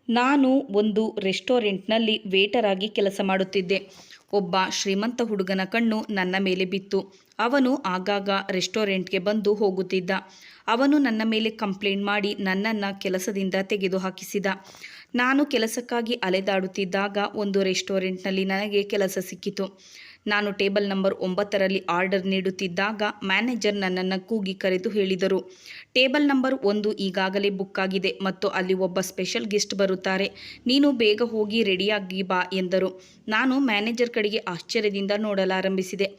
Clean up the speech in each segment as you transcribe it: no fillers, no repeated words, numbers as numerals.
ನಾನು ಒಂದು ರೆಸ್ಟೋರೆಂಟ್ನಲ್ಲಿ ವೇಟರ್ ಆಗಿ ಕೆಲಸ ಮಾಡುತ್ತಿದ್ದೆ. ಒಬ್ಬ ಶ್ರೀಮಂತ ಹುಡುಗನ ಕಣ್ಣು ನನ್ನ ಮೇಲೆ ಬಿತ್ತು. ಅವನು ಆಗಾಗ ರೆಸ್ಟೋರೆಂಟ್ಗೆ ಬಂದು ಹೋಗುತ್ತಿದ್ದ. ಅವನು ನನ್ನ ಮೇಲೆ ಕಂಪ್ಲೇಂಟ್ ಮಾಡಿ ನನ್ನನ್ನು ಕೆಲಸದಿಂದ ತೆಗೆದುಹಾಕಿಸಿದ. ನಾನು ಕೆಲಸಕ್ಕಾಗಿ ಅಲೆದಾಡುತ್ತಿದ್ದಾಗ ಒಂದು ರೆಸ್ಟೋರೆಂಟ್ನಲ್ಲಿ ನನಗೆ ಕೆಲಸ ಸಿಕ್ಕಿತು. ನಾನು ಟೇಬಲ್ ನಂಬರ್ 9ರಲ್ಲಿ ಆರ್ಡರ್ ನೀಡುತ್ತಿದ್ದಾಗ ಮ್ಯಾನೇಜರ್ ನನ್ನನ್ನು ಕೂಗಿ ಕರೆದು ಹೇಳಿದರು, ಟೇಬಲ್ ನಂಬರ್ 1 ಈಗಾಗಲೇ ಬುಕ್ ಆಗಿದೆ ಮತ್ತು ಅಲ್ಲಿ ಒಬ್ಬ ಸ್ಪೆಷಲ್ ಗೆಸ್ಟ್ ಬರುತ್ತಾರೆ. ನೀನು ಬೇಗ ಹೋಗಿ ರೆಡಿಯಾಗಿ ಬಾ ಎಂದರು. ನಾನು ಮ್ಯಾನೇಜರ್ ಕಡೆಗೆ ಆಶ್ಚರ್ಯದಿಂದ ನೋಡಲಾರಂಭಿಸಿದೆ.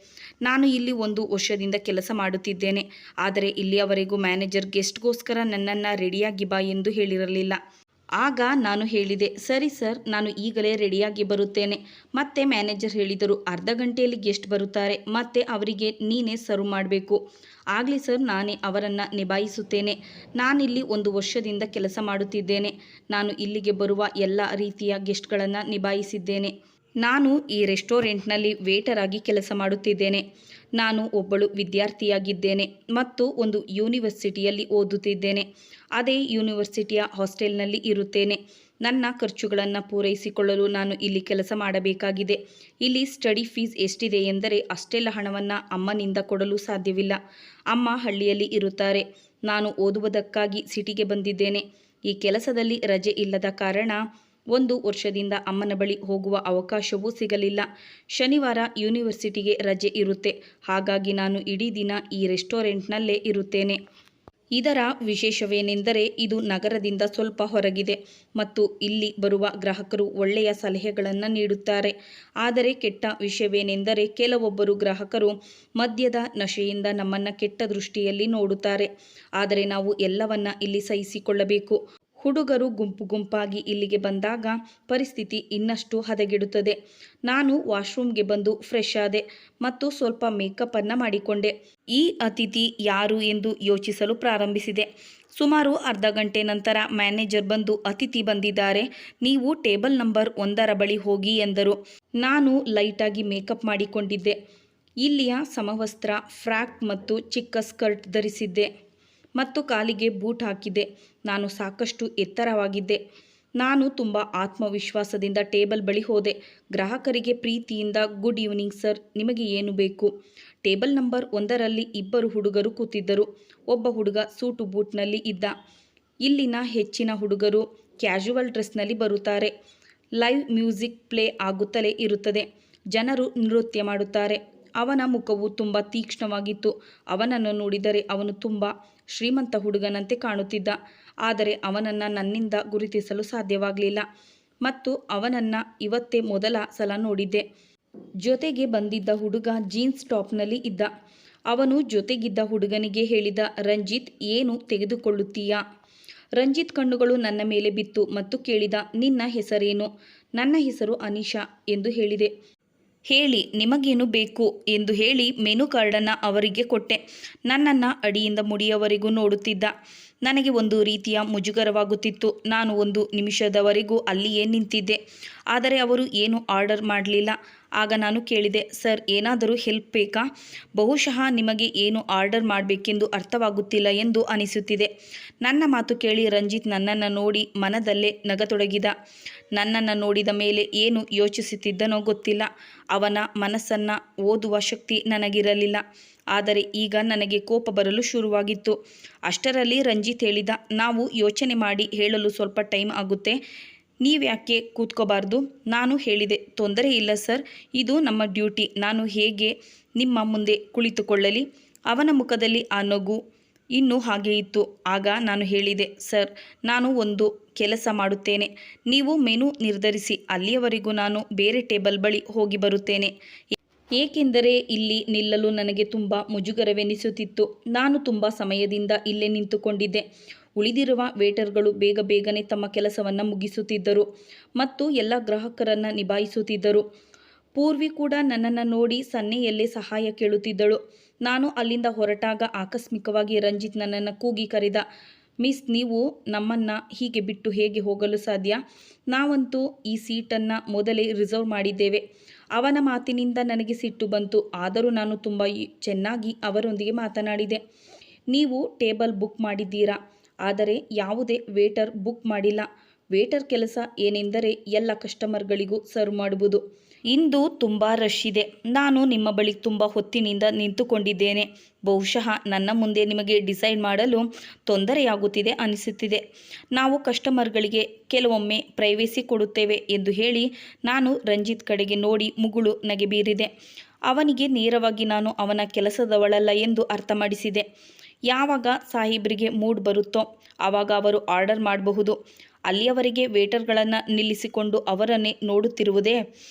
ನಾನು ಇಲ್ಲಿ 1 ವರ್ಷದಿಂದ ಕೆಲಸ ಮಾಡುತ್ತಿದ್ದೇನೆ, ಆದರೆ ಇಲ್ಲಿಯವರೆಗೂ ಮ್ಯಾನೇಜರ್ ಗೆಸ್ಟ್ಗೋಸ್ಕರ ನನ್ನನ್ನು ರೆಡಿಯಾಗಿ ಬಾ ಎಂದು ಹೇಳಿರಲಿಲ್ಲ. ಆಗ ನಾನು ಹೇಳಿದೆ, ಸರಿ ಸರ್, ನಾನು ಈಗಲೇ ರೆಡಿಯಾಗಿ ಬರುತ್ತೇನೆ. ಮತ್ತೆ ಮ್ಯಾನೇಜರ್ ಹೇಳಿದರು, ಅರ್ಧ ಗಂಟೆಯಲ್ಲಿ ಗೆಸ್ಟ್ ಬರುತ್ತಾರೆ, ಮತ್ತೆ ಅವರಿಗೆ ನೀನೇ ಸರ್ವ್ ಮಾಡಬೇಕು. ಆಗಲಿ ಸರ್, ನಾನೇ ಅವರನ್ನು ನಿಭಾಯಿಸುತ್ತೇನೆ. ನಾನಿಲ್ಲಿ 1 ವರ್ಷದಿಂದ ಕೆಲಸ ಮಾಡುತ್ತಿದ್ದೇನೆ. ನಾನು ಇಲ್ಲಿಗೆ ಬರುವ ಎಲ್ಲ ರೀತಿಯ ಗೆಸ್ಟ್ಗಳನ್ನು ನಿಭಾಯಿಸಿದ್ದೇನೆ. ನಾನು ಈ ರೆಸ್ಟೋರೆಂಟ್ನಲ್ಲಿ ವೇಟರ್ ಆಗಿ ಕೆಲಸ ಮಾಡುತ್ತಿದ್ದೇನೆ. ನಾನು ಒಬ್ಬಳು ವಿದ್ಯಾರ್ಥಿಯಾಗಿದ್ದೇನೆ ಮತ್ತು ಒಂದು ಯೂನಿವರ್ಸಿಟಿಯಲ್ಲಿ ಓದುತ್ತಿದ್ದೇನೆ. ಅದೇ ಯೂನಿವರ್ಸಿಟಿಯ ಹಾಸ್ಟೆಲ್ನಲ್ಲಿ ಇರುತ್ತೇನೆ. ನನ್ನ ಖರ್ಚುಗಳನ್ನು ಪೂರೈಸಿಕೊಳ್ಳಲು ನಾನು ಇಲ್ಲಿ ಕೆಲಸ ಮಾಡಬೇಕಾಗಿದೆ. ಇಲ್ಲಿ ಸ್ಟಡಿ ಫೀಸ್ ಎಷ್ಟಿದೆ ಎಂದರೆ ಅಷ್ಟೆಲ್ಲ ಹಣವನ್ನು ಅಮ್ಮನಿಂದ ಕೊಡಲು ಸಾಧ್ಯವಿಲ್ಲ. ಅಮ್ಮ ಹಳ್ಳಿಯಲ್ಲಿ ಇರುತ್ತಾರೆ. ನಾನು ಓದುವುದಕ್ಕಾಗಿ ಸಿಟಿಗೆ ಬಂದಿದ್ದೇನೆ. ಈ ಕೆಲಸದಲ್ಲಿ ರಜೆ ಇಲ್ಲದ ಕಾರಣ 1 ವರ್ಷದಿಂದ ಅಮ್ಮನ ಬಳಿ ಹೋಗುವ ಅವಕಾಶವೂ ಸಿಗಲಿಲ್ಲ. ಶನಿವಾರ ಯೂನಿವರ್ಸಿಟಿಗೆ ರಜೆ ಇರುತ್ತೆ. ಹಾಗಾಗಿ ನಾನು ಇಡೀ ದಿನ ಈ ರೆಸ್ಟೋರೆಂಟ್ನಲ್ಲೇ ಇರುತ್ತೇನೆ. ಇದರ ವಿಶೇಷವೇನೆಂದರೆ ಇದು ನಗರದಿಂದ ಸ್ವಲ್ಪ ಹೊರಗಿದೆ ಮತ್ತು ಇಲ್ಲಿ ಬರುವ ಗ್ರಾಹಕರು ಒಳ್ಳೆಯ ಸಲಹೆಗಳನ್ನು ನೀಡುತ್ತಾರೆ. ಆದರೆ ಕೆಟ್ಟ ವಿಷಯವೇನೆಂದರೆ ಕೆಲವೊಬ್ಬರು ಗ್ರಾಹಕರು ಮದ್ಯದ ನಶೆಯಿಂದ ನಮ್ಮನ್ನು ಕೆಟ್ಟ ದೃಷ್ಟಿಯಲ್ಲಿ ನೋಡುತ್ತಾರೆ. ಆದರೆ ನಾವು ಎಲ್ಲವನ್ನ ಇಲ್ಲಿ ಸಹಿಸಿಕೊಳ್ಳಬೇಕು. ಹುಡುಗರು ಗುಂಪಾಗಿ ಇಲ್ಲಿಗೆ ಬಂದಾಗ ಪರಿಸ್ಥಿತಿ ಇನ್ನಷ್ಟು ಹದಗೆಡುತ್ತದೆ. ನಾನು ವಾಶ್ರೂಮ್ಗೆ ಬಂದು ಫ್ರೆಶ್ ಆದೆ ಮತ್ತು ಸ್ವಲ್ಪ ಮೇಕಪ್ಪನ್ನು ಮಾಡಿಕೊಂಡೆ. ಈ ಅತಿಥಿ ಯಾರು ಎಂದು ಯೋಚಿಸಲು ಪ್ರಾರಂಭಿಸಿದೆ. ಸುಮಾರು ಅರ್ಧ ಗಂಟೆ ನಂತರ ಮ್ಯಾನೇಜರ್ ಬಂದು, ಅತಿಥಿ ಬಂದಿದ್ದಾರೆ, ನೀವು ಟೇಬಲ್ ನಂಬರ್ 1ರ ಬಳಿ ಹೋಗಿ ಎಂದರು. ನಾನು ಲೈಟಾಗಿ ಮೇಕಪ್ ಮಾಡಿಕೊಂಡಿದ್ದೆ. ಇಲ್ಲಿಯ ಸಮವಸ್ತ್ರ, ಫ್ರಾಕ್ ಮತ್ತು ಚಿಕ್ಕ ಸ್ಕರ್ಟ್ ಧರಿಸಿದ್ದೆ ಮತ್ತು ಕಾಲಿಗೆ ಬೂಟ್ ಹಾಕಿದ್ದೆ. ನಾನು ಸಾಕಷ್ಟು ಎತ್ತರವಾಗಿದ್ದೆ. ನಾನು ತುಂಬ ಆತ್ಮವಿಶ್ವಾಸದಿಂದ ಟೇಬಲ್ ಬಳಿ ಹೋದೆ. ಗ್ರಾಹಕರಿಗೆ ಪ್ರೀತಿಯಿಂದ, ಗುಡ್ ಈವ್ನಿಂಗ್ ಸರ್, ನಿಮಗೆ ಏನು ಬೇಕು? ಟೇಬಲ್ ನಂಬರ್ 1ರಲ್ಲಿ 2 ಹುಡುಗರು ಕೂತಿದ್ದರು. ಒಬ್ಬ ಹುಡುಗ ಸೂಟು ಬೂಟ್ನಲ್ಲಿ ಇದ್ದ. ಇಲ್ಲಿನ ಹೆಚ್ಚಿನ ಹುಡುಗರು ಕ್ಯಾಶುವಲ್ ಡ್ರೆಸ್ನಲ್ಲಿ ಬರುತ್ತಾರೆ. ಲೈವ್ ಮ್ಯೂಸಿಕ್ ಪ್ಲೇ ಆಗುತ್ತಲೇ ಇರುತ್ತದೆ. ಜನರು ನೃತ್ಯ ಮಾಡುತ್ತಾರೆ. ಅವನ ಮುಖವು ತುಂಬ ತೀಕ್ಷ್ಣವಾಗಿತ್ತು. ಅವನನ್ನು ನೋಡಿದರೆ ಅವನು ತುಂಬ ಶ್ರೀಮಂತ ಹುಡುಗನಂತೆ ಕಾಣುತ್ತಿದ್ದ. ಆದರೆ ಅವನನ್ನು ನನ್ನಿಂದ ಗುರುತಿಸಲು ಸಾಧ್ಯವಾಗಲಿಲ್ಲ ಮತ್ತು ಅವನನ್ನು ಇವತ್ತೇ ಮೊದಲ ಸಲ ನೋಡಿದ್ದೆ. ಜೊತೆಗೆ ಬಂದಿದ್ದ ಹುಡುಗ ಜೀನ್ಸ್ ಟಾಪ್ನಲ್ಲಿ ಇದ್ದ. ಅವನು ಜೊತೆಗಿದ್ದ ಹುಡುಗನಿಗೆ ಹೇಳಿದ, ರಂಜಿತ್, ಏನು ತೆಗೆದುಕೊಳ್ಳುತ್ತೀಯಾ? ರಂಜಿತ್ ಕಣ್ಣುಗಳು ನನ್ನ ಮೇಲೆ ಬಿತ್ತು ಮತ್ತು ಕೇಳಿದ, ನಿನ್ನ ಹೆಸರೇನು? ನನ್ನ ಹೆಸರು ಅನಿಶಾ ಎಂದು ಹೇಳಿದೆ. ಹೇಳಿ, ನಿಮಗೇನು ಬೇಕು ಎಂದು ಹೇಳಿ ಮೆನು ಕಾರ್ಡನ್ನು ಅವರಿಗೆ ಕೊಟ್ಟೆ. ನನ್ನನ್ನು ಅಡಿಯಿಂದ ಮುಡಿಯವರೆಗೂ ನೋಡುತ್ತಿದ್ದ. ನನಗೆ ಒಂದು ರೀತಿಯ ಮುಜುಗರವಾಗುತ್ತಿತ್ತು. ನಾನು 1 ನಿಮಿಷದವರೆಗೂ ಅಲ್ಲಿಯೇ ನಿಂತಿದ್ದೆ, ಆದರೆ ಅವರು ಏನೂ ಆರ್ಡರ್ ಮಾಡಲಿಲ್ಲ. ಆಗ ನಾನು ಕೇಳಿದೆ, ಸರ್, ಏನಾದರೂ ಹೆಲ್ಪ್ ಬೇಕಾ? ಬಹುಶಃ ನಿಮಗೆ ಏನು ಆರ್ಡರ್ ಮಾಡಬೇಕೆಂದು ಅರ್ಥವಾಗುತ್ತಿಲ್ಲ ಎಂದು ಅನಿಸುತ್ತಿದೆ. ನನ್ನ ಮಾತು ಕೇಳಿ ರಂಜಿತ್ ನನ್ನನ್ನು ನೋಡಿ ಮನದಲ್ಲೇ ನಗತೊಡಗಿದ. ನನ್ನನ್ನು ನೋಡಿದ ಮೇಲೆ ಏನು ಯೋಚಿಸುತ್ತಿದ್ದನೋ ಗೊತ್ತಿಲ್ಲ. ಅವನ ಮನಸ್ಸನ್ನು ಓದುವ ಶಕ್ತಿ ನನಗಿರಲಿಲ್ಲ. ಆದರೆ ಈಗ ನನಗೆ ಕೋಪ ಬರಲು ಶುರುವಾಗಿತ್ತು. ಅಷ್ಟರಲ್ಲಿ ರಂಜಿತ್ ಹೇಳಿದ, ನಾವು ಯೋಚನೆ ಮಾಡಿ ಹೇಳಲು ಸ್ವಲ್ಪ ಟೈಮ್ ಆಗುತ್ತೆ, ನೀವ್ಯಾಕೆ ಕೂತ್ಕೋಬಾರ್ದು? ನಾನು ಹೇಳಿದೆ, ತೊಂದರೆ ಇಲ್ಲ ಸರ್, ಇದು ನಮ್ಮ ಡ್ಯೂಟಿ, ನಾನು ಹೇಗೆ ನಿಮ್ಮ ಮುಂದೆ ಕುಳಿತುಕೊಳ್ಳಲಿ? ಅವನ ಮುಖದಲ್ಲಿ ಆ ನಗು ಇನ್ನೂ ಹಾಗೆ ಇತ್ತು. ಆಗ ನಾನು ಹೇಳಿದೆ, ಸರ್, ನಾನು ಒಂದು ಕೆಲಸ ಮಾಡುತ್ತೇನೆ. ನೀವು ಮೆನು ನಿರ್ಧರಿಸಿ, ಅಲ್ಲಿಯವರೆಗೂ ನಾನು ಬೇರೆ ಟೇಬಲ್ ಬಳಿ ಹೋಗಿ ಬರುತ್ತೇನೆ. ಏಕೆಂದರೆ ಇಲ್ಲಿ ನಿಲ್ಲಲು ನನಗೆ ತುಂಬ ಮುಜುಗರವೆನಿಸುತ್ತಿತ್ತು. ನಾನು ತುಂಬ ಸಮಯದಿಂದ ಇಲ್ಲೇ ನಿಂತುಕೊಂಡಿದ್ದೆ. ಉಳಿದಿರುವ ವೇಟರ್ಗಳು ಬೇಗನೆ ತಮ್ಮ ಕೆಲಸವನ್ನು ಮುಗಿಸುತ್ತಿದ್ದರು ಮತ್ತು ಎಲ್ಲ ಗ್ರಾಹಕರನ್ನು ನಿಭಾಯಿಸುತ್ತಿದ್ದರು. ಪೂರ್ವಿ ಕೂಡ ನನ್ನನ್ನು ನೋಡಿ ಸನ್ನೆಯಲ್ಲೇ ಸಹಾಯ ಕೇಳುತ್ತಿದ್ದಳು. ನಾನು ಅಲ್ಲಿಂದ ಹೊರಟಾಗ ಆಕಸ್ಮಿಕವಾಗಿ ರಂಜಿತ್ ನನ್ನನ್ನು ಕೂಗಿ ಕರೆದ, ಮಿಸ್, ನೀವು ನಮ್ಮನ್ನು ಹೀಗೆ ಬಿಟ್ಟು ಹೇಗೆ ಹೋಗಲು ಸಾಧ್ಯ? ನಾವಂತೂ ಈ ಸೀಟನ್ನು ಮೊದಲೇ ರಿಸರ್ವ್ ಮಾಡಿದ್ದೇವೆ. ಅವನ ಮಾತಿನಿಂದ ನನಗೆ ಸಿಟ್ಟು ಬಂತು. ಆದರೂ ನಾನು ತುಂಬ ಚೆನ್ನಾಗಿ ಅವರೊಂದಿಗೆ ಮಾತನಾಡಿದೆ. ನೀವು ಟೇಬಲ್ ಬುಕ್ ಮಾಡಿದ್ದೀರಾ? ಆದರೆ ಯಾವುದೇ ವೇಟರ್ ಬುಕ್ ಮಾಡಿಲ್ಲ. ವೇಟರ್ ಕೆಲಸ ಏನೆಂದರೆ ಎಲ್ಲ ಕಸ್ಟಮರ್ಗಳಿಗೂ ಸರ್ವ್ ಮಾಡುವುದು. ಇಂದು ತುಂಬ ರಶ್ ಇದೆ. ನಾನು ನಿಮ್ಮ ಬಳಿ ತುಂಬ ಹೊತ್ತಿನಿಂದ ನಿಂತುಕೊಂಡಿದ್ದೇನೆ. ಬಹುಶಃ ನನ್ನ ಮುಂದೆ ನಿಮಗೆ ಡಿಸೈಡ್ ಮಾಡಲು ತೊಂದರೆಯಾಗುತ್ತಿದೆ ಅನಿಸುತ್ತಿದೆ. ನಾವು ಕಸ್ಟಮರ್ಗಳಿಗೆ ಕೆಲವೊಮ್ಮೆ ಪ್ರೈವೇಸಿ ಕೊಡುತ್ತೇವೆ ಎಂದು ಹೇಳಿ ನಾನು ರಂಜಿತ್ ಕಡೆಗೆ ನೋಡಿ ಮುಗುಳು ನಗೆ ಬೀರಿದೆ. ಅವನಿಗೆ ನೇರವಾಗಿ ನಾನು ಅವನ ಕೆಲಸದವಳಲ್ಲ ಎಂದು ಅರ್ಥ ಮಾಡಿಸಿದೆ. ಯಾವಾಗ ಸಾಹೇಬ್ರಿಗೆ ಮೂಡ್ ಬರುತ್ತೋ ಆವಾಗ ಅವರು ಆರ್ಡರ್ ಮಾಡಬಹುದು. ಅಲ್ಲಿಯವರೆಗೆ ವೇಟರ್ಗಳನ್ನು ನಿಲ್ಲಿಸಿಕೊಂಡು ಅವರನ್ನೇ ನೋಡುತ್ತಿರುವುದೇ?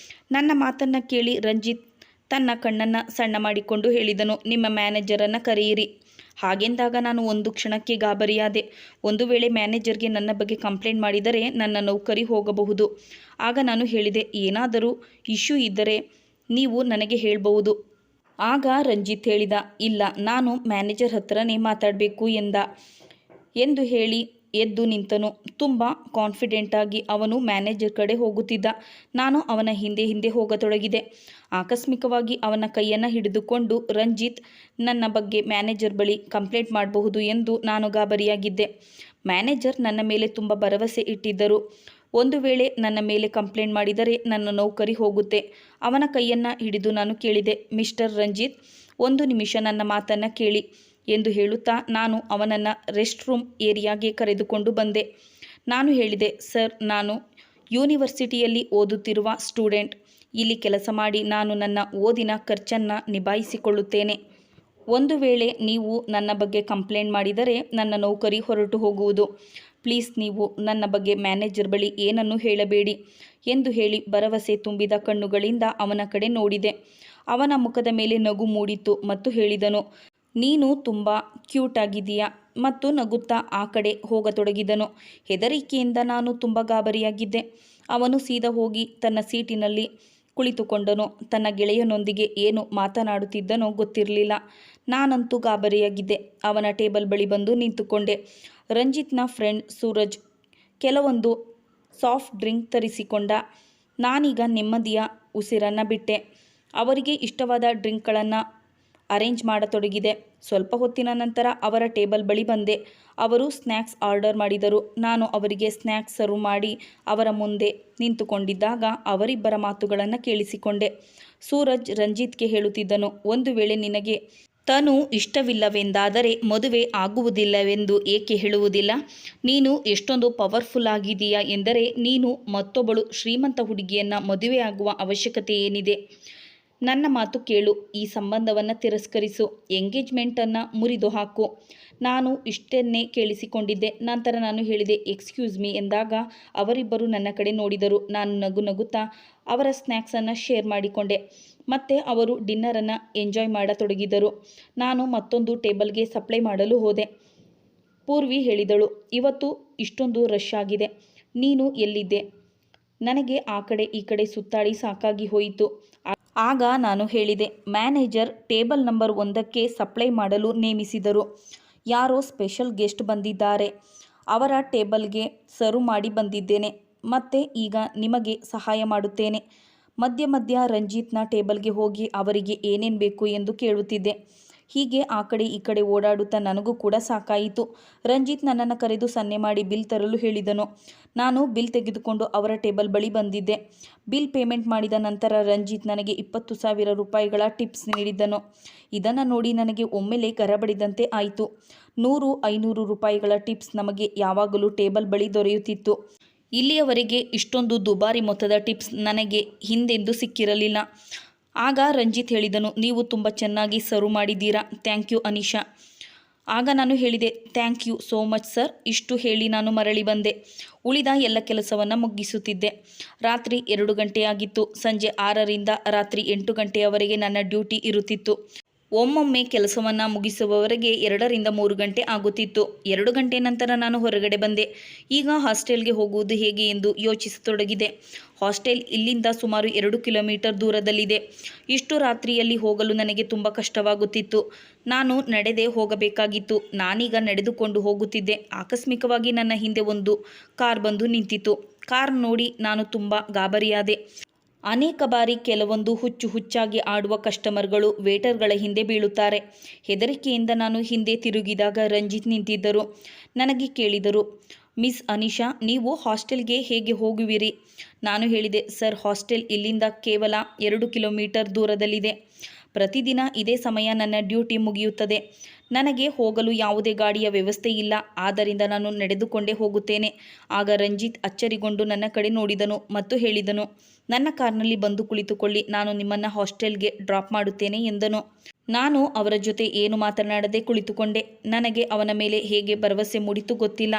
ನನ್ನ ಮಾತನ್ನು ಕೇಳಿ ರಂಜಿತ್ ತನ್ನ ಕಣ್ಣನ್ನು ಸಣ್ಣ ಮಾಡಿಕೊಂಡು ಹೇಳಿದನು, ನಿಮ್ಮ ಮ್ಯಾನೇಜರನ್ನು ಕರೆಯಿರಿ. ಹಾಗೆಂದಾಗ ನಾನು ಒಂದು ಕ್ಷಣಕ್ಕೆ ಗಾಬರಿಯಾದೆ. ಒಂದು ವೇಳೆ ಮ್ಯಾನೇಜರ್ಗೆ ನನ್ನ ಬಗ್ಗೆ ಕಂಪ್ಲೇಂಟ್ ಮಾಡಿದರೆ ನನ್ನ ನೌಕರಿ ಹೋಗಬಹುದು. ಆಗ ನಾನು ಹೇಳಿದೆ, ಏನಾದರೂ ಇಶ್ಯೂ ಇದ್ದರೆ ನೀವು ನನಗೆ ಹೇಳಬಹುದು. ಆಗ ರಂಜಿತ್ ಹೇಳಿದ, ಇಲ್ಲ, ನಾನು ಮ್ಯಾನೇಜರ್ ಹತ್ರನೇ ಮಾತಾಡಬೇಕು ಎಂದು ಹೇಳಿ ಎದ್ದು ನಿಂತನು. ತುಂಬ ಕಾನ್ಫಿಡೆಂಟಾಗಿ ಅವನು ಮ್ಯಾನೇಜರ್ ಕಡೆ ಹೋಗುತ್ತಿದ್ದ. ನಾನು ಅವನ ಹಿಂದೆ ಹಿಂದೆ ಹೋಗತೊಡಗಿದೆ. ಆಕಸ್ಮಿಕವಾಗಿ ಅವನ ಕೈಯನ್ನು ಹಿಡಿದುಕೊಂಡು, ರಂಜಿತ್, ನನ್ನ ಬಗ್ಗೆ ಮ್ಯಾನೇಜರ್ ಬಳಿ ಕಂಪ್ಲೇಂಟ್ ಮಾಡಬಹುದು ಎಂದು ನಾನು ಗಾಬರಿಯಾಗಿದ್ದೆ. ಮ್ಯಾನೇಜರ್ ನನ್ನ ಮೇಲೆ ತುಂಬ ಭರವಸೆ ಇಟ್ಟಿದ್ದರು. ಒಂದು ವೇಳೆ ನನ್ನ ಮೇಲೆ ಕಂಪ್ಲೇಂಟ್ ಮಾಡಿದರೆ ನನ್ನ ನೌಕರಿ ಹೋಗುತ್ತೆ. ಅವನ ಕೈಯನ್ನು ಹಿಡಿದು ನಾನು ಕೇಳಿದೆ, ಮಿಸ್ಟರ್ ರಂಜಿತ್, ಒಂದು ನಿಮಿಷ ನನ್ನ ಮಾತನ್ನು ಕೇಳಿ ಎಂದು ಹೇಳುತ್ತಾ ನಾನು ಅವನನ್ನು ರೆಸ್ಟ್ ರೂಮ್ ಏರಿಯಾಗೆ ಕರೆದುಕೊಂಡು ಬಂದೆ. ನಾನು ಹೇಳಿದೆ, ಸರ್, ನಾನು ಯೂನಿವರ್ಸಿಟಿಯಲ್ಲಿ ಓದುತ್ತಿರುವ ಸ್ಟೂಡೆಂಟ್. ಇಲ್ಲಿ ಕೆಲಸ ಮಾಡಿ ನಾನು ನನ್ನ ಓದಿನ ಖರ್ಚನ್ನು ನಿಭಾಯಿಸಿಕೊಳ್ಳುತ್ತೇನೆ. ಒಂದು ವೇಳೆ ನೀವು ನನ್ನ ಬಗ್ಗೆ ಕಂಪ್ಲೇಂಟ್ ಮಾಡಿದರೆ ನನ್ನ ನೌಕರಿ ಹೊರಟು ಹೋಗುವುದು. ಪ್ಲೀಸ್ ನೀವು ನನ್ನ ಬಗ್ಗೆ ಮ್ಯಾನೇಜರ್ ಬಳಿ ಏನನ್ನೂ ಹೇಳಬೇಡಿ ಎಂದು ಹೇಳಿ ಭರವಸೆ ತುಂಬಿದ ಕಣ್ಣುಗಳಿಂದ ಅವನ ಕಡೆ ನೋಡಿದೆ. ಅವನ ಮುಖದ ಮೇಲೆ ನಗು ಮೂಡಿತು ಮತ್ತು ಹೇಳಿದನು, ನೀನು ತುಂಬ ಕ್ಯೂಟ್ ಆಗಿದೀಯಾ ಮತ್ತು ನಗುತ್ತಾ ಆ ಕಡೆ ಹೋಗತೊಡಗಿದನು. ಹೆದರಿಕೆಯಿಂದ ನಾನು ತುಂಬ ಗಾಬರಿಯಾಗಿದ್ದೆ. ಅವನು ಸೀದಾ ಹೋಗಿ ತನ್ನ ಸೀಟಿನಲ್ಲಿ ಕುಳಿತುಕೊಂಡನು. ತನ್ನ ಗೆಳೆಯನೊಂದಿಗೆ ಏನು ಮಾತನಾಡುತ್ತಿದ್ದನೋ ಗೊತ್ತಿರಲಿಲ್ಲ. ನಾನಂತೂ ಗಾಬರಿಯಾಗಿದ್ದೆ. ಅವನ ಟೇಬಲ್ ಬಳಿ ಬಂದು ನಿಂತುಕೊಂಡೆ. ರಂಜಿತ್ನ ಫ್ರೆಂಡ್ ಸೂರಜ್ ಕೆಲವೊಂದು ಸಾಫ್ಟ್ ಡ್ರಿಂಕ್ ತರಿಸಿಕೊಂಡ. ನಾನೀಗ ನೆಮ್ಮದಿಯ ಉಸಿರನ್ನು ಬಿಟ್ಟೆ. ಅವರಿಗೆ ಇಷ್ಟವಾದ ಡ್ರಿಂಕ್ಗಳನ್ನು ಅರೇಂಜ್ ಮಾಡತೊಡಗಿದೆ. ಸ್ವಲ್ಪ ಹೊತ್ತಿನ ನಂತರ ಅವರ ಟೇಬಲ್ ಬಳಿ ಬಂದೆ. ಅವರು ಸ್ನ್ಯಾಕ್ಸ್ ಆರ್ಡರ್ ಮಾಡಿದರು. ನಾನು ಅವರಿಗೆ ಸ್ನ್ಯಾಕ್ಸ್ ಸರ್ವ್ ಮಾಡಿ ಅವರ ಮುಂದೆ ನಿಂತುಕೊಂಡಿದ್ದಾಗ ಅವರಿಬ್ಬರ ಮಾತುಗಳನ್ನು ಕೇಳಿಸಿಕೊಂಡೆ. ಸೂರಜ್ ರಂಜಿತ್ಗೆ ಹೇಳುತ್ತಿದ್ದನು, ಒಂದು ವೇಳೆ ನಿನಗೆ ತನು ಇಷ್ಟವಿಲ್ಲವೆಂದಾದರೆ ಮದುವೆ ಆಗುವುದಿಲ್ಲವೆಂದು ಏಕೆ ಹೇಳುವುದಿಲ್ಲ? ನೀನು ಎಷ್ಟೊಂದು ಪವರ್ಫುಲ್ ಆಗಿದೆಯಾ ಎಂದರೆ ನೀನು ಮತ್ತೊಬ್ಬಳು ಶ್ರೀಮಂತ ಹುಡುಗಿಯನ್ನು ಮದುವೆಯಾಗುವ ಅವಶ್ಯಕತೆ ಏನಿದೆ? ನನ್ನ ಮಾತು ಕೇಳು, ಈ ಸಂಬಂಧವನ್ನು ತಿರಸ್ಕರಿಸು, ಎಂಗೇಜ್ಮೆಂಟನ್ನು ಮುರಿದು ಹಾಕು. ನಾನು ಇಷ್ಟನ್ನೇ ಕೇಳಿಸಿಕೊಂಡಿದ್ದೆ. ನಂತರ ನಾನು ಹೇಳಿದೆ, ಎಕ್ಸ್ಕ್ಯೂಸ್ ಮೀ ಎಂದಾಗ ಅವರಿಬ್ಬರು ನನ್ನ ಕಡೆ ನೋಡಿದರು. ನಾನು ನಗು ನಗುತ್ತಾ ಅವರ ಸ್ನ್ಯಾಕ್ಸನ್ನು ಶೇರ್ ಮಾಡಿಕೊಂಡೆ. ಮತ್ತೆ ಅವರು ಡಿನ್ನರನ್ನು ಎಂಜಾಯ್ ಮಾಡತೊಡಗಿದರು. ನಾನು ಮತ್ತೊಂದು ಟೇಬಲ್ಗೆ ಸಪ್ಲೈ ಮಾಡಲು ಹೋದೆ. ಪೂರ್ವಿ ಹೇಳಿದಳು, ಇವತ್ತು ಇಷ್ಟೊಂದು ರಶ್ ಆಗಿದೆ, ನೀನು ಎಲ್ಲಿದ್ದೆ? ನನಗೆ ಆ ಕಡೆ ಈ ಕಡೆ ಸುತ್ತಾಡಿ ಸಾಕಾಗಿ ಹೋಯಿತು. ಆಗ ನಾನು ಹೇಳಿದೆ, ಮ್ಯಾನೇಜರ್ ಟೇಬಲ್ ನಂಬರ್ 1ಕ್ಕೆ ಸಪ್ಲೈ ಮಾಡಲು ನೇಮಿಸಿದರು. ಯಾರೋ ಸ್ಪೆಷಲ್ ಗೆಸ್ಟ್ ಬಂದಿದ್ದಾರೆ. ಅವರ ಟೇಬಲ್ಗೆ ಸರ್ವ್ ಮಾಡಿ ಬಂದಿದ್ದೇನೆ. ಮತ್ತೆ ಈಗ ನಿಮಗೆ ಸಹಾಯ ಮಾಡುತ್ತೇನೆ. ಮಧ್ಯ ಮಧ್ಯ ರಂಜಿತ್ನ ಟೇಬಲ್ಗೆ ಹೋಗಿ ಅವರಿಗೆ ಏನೇನು ಬೇಕು ಎಂದು ಕೇಳುತ್ತಿದ್ದೆ. ಹೀಗೆ ಆ ಕಡೆ ಈ ಕಡೆ ಓಡಾಡುತ್ತಾ ನನಗೂ ಕೂಡ ಸಾಕಾಯಿತು. ರಂಜಿತ್ ನನ್ನನ್ನು ಕರೆದು ಸನ್ನೆ ಮಾಡಿ ಬಿಲ್ ತರಲು ಹೇಳಿದನು. ನಾನು ಬಿಲ್ ತೆಗೆದುಕೊಂಡು ಅವರ ಟೇಬಲ್ ಬಳಿ ಬಂದಿದ್ದೆ. ಬಿಲ್ ಪೇಮೆಂಟ್ ಮಾಡಿದ ನಂತರ ರಂಜಿತ್ ನನಗೆ 20,000 ರೂಪಾಯಿಗಳ ಟಿಪ್ಸ್ ನೀಡಿದ್ದನು. ಇದನ್ನು ನೋಡಿ ನನಗೆ ಒಮ್ಮೆಲೇ ಗರಬಡಿದಂತೆ ಆಯಿತು. 100-500 ರೂಪಾಯಿಗಳ ಟಿಪ್ಸ್ ನಮಗೆ ಯಾವಾಗಲೂ ಟೇಬಲ್ ಬಳಿ ದೊರೆಯುತ್ತಿತ್ತು. ಇಲ್ಲಿಯವರೆಗೆ ಇಷ್ಟೊಂದು ದುಬಾರಿ ಮೊತ್ತದ ಟಿಪ್ಸ್ ನನಗೆ ಹಿಂದೆಂದೂ ಸಿಕ್ಕಿರಲಿಲ್ಲ. ಆಗ ರಂಜಿತ್ ಹೇಳಿದನು, ನೀವು ತುಂಬ ಚೆನ್ನಾಗಿ ಸರ್ವ್ ಮಾಡಿದ್ದೀರಾ, ಥ್ಯಾಂಕ್ ಯು ಅನಿಶಾ. ಆಗ ನಾನು ಹೇಳಿದೆ, thank you so much sir. ಇಷ್ಟು ಹೇಳಿ ನಾನು ಮರಳಿ ಬಂದೆ. ಉಳಿದ ಎಲ್ಲ ಕೆಲಸವನ್ನು ಮುಗಿಸುತ್ತಿದ್ದೆ. ರಾತ್ರಿ 2 ಗಂಟೆಯಾಗಿತ್ತು. ಸಂಜೆ 6ರಿಂದ ರಾತ್ರಿ 8 ಗಂಟೆಯವರೆಗೆ ನನ್ನ ಡ್ಯೂಟಿ ಇರುತ್ತಿತ್ತು. ಒಮ್ಮೊಮ್ಮೆ ಕೆಲಸವನ್ನು ಮುಗಿಸುವವರೆಗೆ 2ರಿಂದ 3 ಗಂಟೆ ಆಗುತ್ತಿತ್ತು. 2 ಗಂಟೆ ನಂತರ ನಾನು ಹೊರಗಡೆ ಬಂದೆ. ಈಗ ಹಾಸ್ಟೆಲ್ಗೆ ಹೋಗುವುದು ಹೇಗೆ ಎಂದು ಯೋಚಿಸತೊಡಗಿದೆ. ಹಾಸ್ಟೆಲ್ ಇಲ್ಲಿಂದ ಸುಮಾರು 2 ಕಿಲೋಮೀಟರ್ ದೂರದಲ್ಲಿದೆ. ಇಷ್ಟು ರಾತ್ರಿಯಲ್ಲಿ ಹೋಗಲು ನನಗೆ ತುಂಬ ಕಷ್ಟವಾಗುತ್ತಿತ್ತು. ನಾನು ನಡೆದೇ ಹೋಗಬೇಕಾಗಿತ್ತು. ನಾನೀಗ ನಡೆದುಕೊಂಡು ಹೋಗುತ್ತಿದ್ದೆ. ಆಕಸ್ಮಿಕವಾಗಿ ನನ್ನ ಹಿಂದೆ ಒಂದು ಕಾರ್ ಬಂದು ನಿಂತಿತು. ಕಾರ್ ನೋಡಿ ನಾನು ತುಂಬ ಗಾಬರಿಯಾದೆ. ಅನೇಕ ಬಾರಿ ಕೆಲವೊಂದು ಹುಚ್ಚಾಗಿ ಆಡುವ ಕಸ್ಟಮರ್ಗಳು ವೇಟರ್ಗಳ ಹಿಂದೆ ಬೀಳುತ್ತಾರೆ. ಹೆದರಿಕೆಯಿಂದ ನಾನು ಹಿಂದೆ ತಿರುಗಿದಾಗ ರಂಜಿತ್ ನಿಂತಿದ್ದರು. ನನಗೆ ಕೇಳಿದರು, ಮಿಸ್ ಅನಿಶಾ, ನೀವು ಹಾಸ್ಟೆಲ್ಗೆ ಹೇಗೆ ಹೋಗುವಿರಿ? ನಾನು ಹೇಳಿದೆ, ಸರ್, ಹಾಸ್ಟೆಲ್ ಇಲ್ಲಿಂದ ಕೇವಲ 2 ಕಿಲೋಮೀಟರ್ ದೂರದಲ್ಲಿದೆ. ಪ್ರತಿದಿನ ಇದೇ ಸಮಯ ನನ್ನ ಡ್ಯೂಟಿ ಮುಗಿಯುತ್ತದೆ. ನನಗೆ ಹೋಗಲು ಯಾವುದೇ ಗಾಡಿಯ ವ್ಯವಸ್ಥೆ ಇಲ್ಲ. ಆದ್ದರಿಂದ ನಾನು ನಡೆದುಕೊಂಡೇ ಹೋಗುತ್ತೇನೆ. ಆಗ ರಂಜಿತ್ ಅಚ್ಚರಿಗೊಂಡು ನನ್ನ ಕಡೆ ನೋಡಿದನು ಮತ್ತು ಹೇಳಿದನು, ನನ್ನ ಕಾರ್ನಲ್ಲಿ ಬಂದು ಕುಳಿತುಕೊಳ್ಳಿ, ನಾನು ನಿಮ್ಮನ್ನು ಹಾಸ್ಟೆಲ್ಗೆ ಡ್ರಾಪ್ ಮಾಡುತ್ತೇನೆ ಎಂದನು. ನಾನು ಅವರ ಜೊತೆ ಏನು ಮಾತನಾಡದೆ ಕುಳಿತುಕೊಂಡೆ. ನನಗೆ ಅವನ ಮೇಲೆ ಹೇಗೆ ಭರವಸೆ ಮೂಡಿತು ಗೊತ್ತಿಲ್ಲ.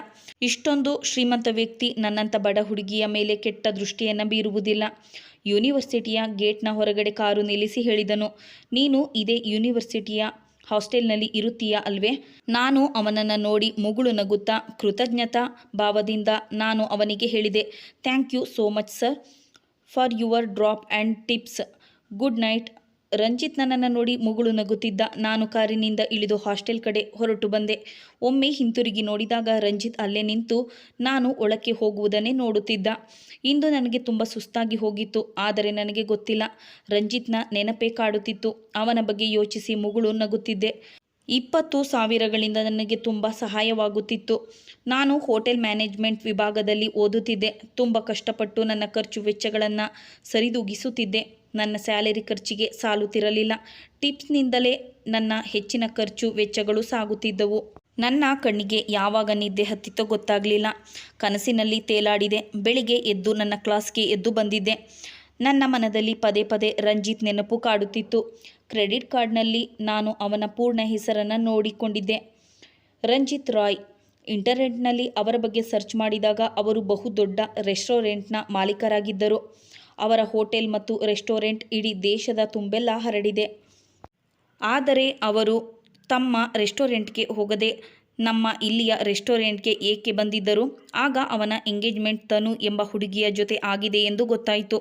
ಇಷ್ಟೊಂದು ಶ್ರೀಮಂತ ವ್ಯಕ್ತಿ ನನ್ನಂಥ ಬಡ ಹುಡುಗಿಯ ಮೇಲೆ ಕೆಟ್ಟ ದೃಷ್ಟಿಯನ್ನು ಬೀರುವುದಿಲ್ಲ. ಯೂನಿವರ್ಸಿಟಿಯ ಗೇಟ್ನ ಹೊರಗಡೆ ಕಾರು ನಿಲ್ಲಿಸಿ ಹೇಳಿದನು, ನೀನು ಇದೇ ಯೂನಿವರ್ಸಿಟಿಯ ಹಾಸ್ಟೆಲ್ನಲ್ಲಿ ಇರುತ್ತೀಯಾ ಅಲ್ವೇ? ನಾನು ಅವನನ್ನು ನೋಡಿ ಮುಗುಳು ನಗುತ್ತಾ ಕೃತಜ್ಞತಾ ಭಾವದಿಂದ ನಾನು ಅವನಿಗೆ ಹೇಳಿದೆ, thank you so much sir for your drop and tips. Good night. Ranjit ನನ್ನನ್ನು ನೋಡಿ ಮುಗುಳು ನಗುತ್ತಿದ್ದ. ನಾನು ಕಾರಿನಿಂದ ಇಳಿದು ಹಾಸ್ಟೆಲ್ ಕಡೆ ಹೊರಟು ಬಂದೆ. ಒಮ್ಮೆ ಹಿಂತಿರುಗಿ ನೋಡಿದಾಗ ರಂಜಿತ್ ಅಲ್ಲೇ ನಿಂತು ನಾನು ಒಳಕ್ಕೆ ಹೋಗುವುದನ್ನೇ ನೋಡುತ್ತಿದ್ದ. ಇಂದು ನನಗೆ ತುಂಬ ಸುಸ್ತಾಗಿ ಹೋಗಿತ್ತು. ಆದರೆ ನನಗೆ ಗೊತ್ತಿಲ್ಲ, ರಂಜಿತ್ನ ನೆನಪೇ ಕಾಡುತ್ತಿತ್ತು. ಅವನ ಬಗ್ಗೆ ಯೋಚಿಸಿ ಮುಗುಳು ನಗುತ್ತಿದ್ದೆ. 20,000ಗಳಿಂದ ನನಗೆ ತುಂಬ ಸಹಾಯವಾಗುತ್ತಿತ್ತು. ನಾನು ಹೋಟೆಲ್ ಮ್ಯಾನೇಜ್ಮೆಂಟ್ ವಿಭಾಗದಲ್ಲಿ ಓದುತ್ತಿದ್ದೆ. ತುಂಬ ಕಷ್ಟಪಟ್ಟು ನನ್ನ ಖರ್ಚು ವೆಚ್ಚಗಳನ್ನು ಸರಿದೂಗಿಸುತ್ತಿದ್ದೆ. ನನ್ನ ಸ್ಯಾಲರಿ ಖರ್ಚಿಗೆ ಸಾಲುತ್ತಿರಲಿಲ್ಲ. ಟಿಪ್ಸ್ನಿಂದಲೇ ನನ್ನ ಹೆಚ್ಚಿನ ಖರ್ಚು ವೆಚ್ಚಗಳು ಸಾಗುತ್ತಿದ್ದವು. ನನ್ನ ಕಣ್ಣಿಗೆ ಯಾವಾಗ ನಿದ್ದೆ ಹತ್ತಿತೋ ಗೊತ್ತಾಗಲಿಲ್ಲ. ಕನಸಿನಲ್ಲಿ ತೇಲಾಡಿದೆ. ಬೆಳಿಗ್ಗೆ ಎದ್ದು ನನ್ನ ಕ್ಲಾಸ್ಗೆ ಎದ್ದು ಬಂದಿದ್ದೆ. ನನ್ನ ಮನದಲ್ಲಿ ಪದೇ ಪದೇ ರಂಜಿತ್ ನೆನಪು ಕಾಡುತ್ತಿತ್ತು. ಕ್ರೆಡಿಟ್ ಕಾರ್ಡ್ನಲ್ಲಿ ನಾನು ಅವನ ಪೂರ್ಣ ಹೆಸರನ್ನು ನೋಡಿಕೊಂಡಿದ್ದೆ, ರಂಜಿತ್ ರಾಯ್. ಇಂಟರ್ನೆಟ್ನಲ್ಲಿ ಅವರ ಬಗ್ಗೆ ಸರ್ಚ್ ಮಾಡಿದಾಗ ಅವರು ಬಹುದೊಡ್ಡ ರೆಸ್ಟೋರೆಂಟ್ನ ಮಾಲೀಕರಾಗಿದ್ದರು. ಅವರ ಹೋಟೆಲ್ ಮತ್ತು ರೆಸ್ಟೋರೆಂಟ್ ಇಡೀ ದೇಶದ ತುಂಬೆಲ್ಲ ಹರಡಿದೆ. ಆದರೆ ಅವರು ತಮ್ಮ ರೆಸ್ಟೋರೆಂಟ್ಗೆ ಹೋಗದೆ ನಮ್ಮ ಇಲ್ಲಿಯ ರೆಸ್ಟೋರೆಂಟ್ಗೆ ಏಕೆ ಬಂದಿದ್ದರು? ಆಗ ಅವನ ಎಂಗೇಜ್ಮೆಂಟ್ ತನು ಎಂಬ ಹುಡುಗಿಯ ಜೊತೆ ಆಗಿದೆ ಎಂದು ಗೊತ್ತಾಯಿತು.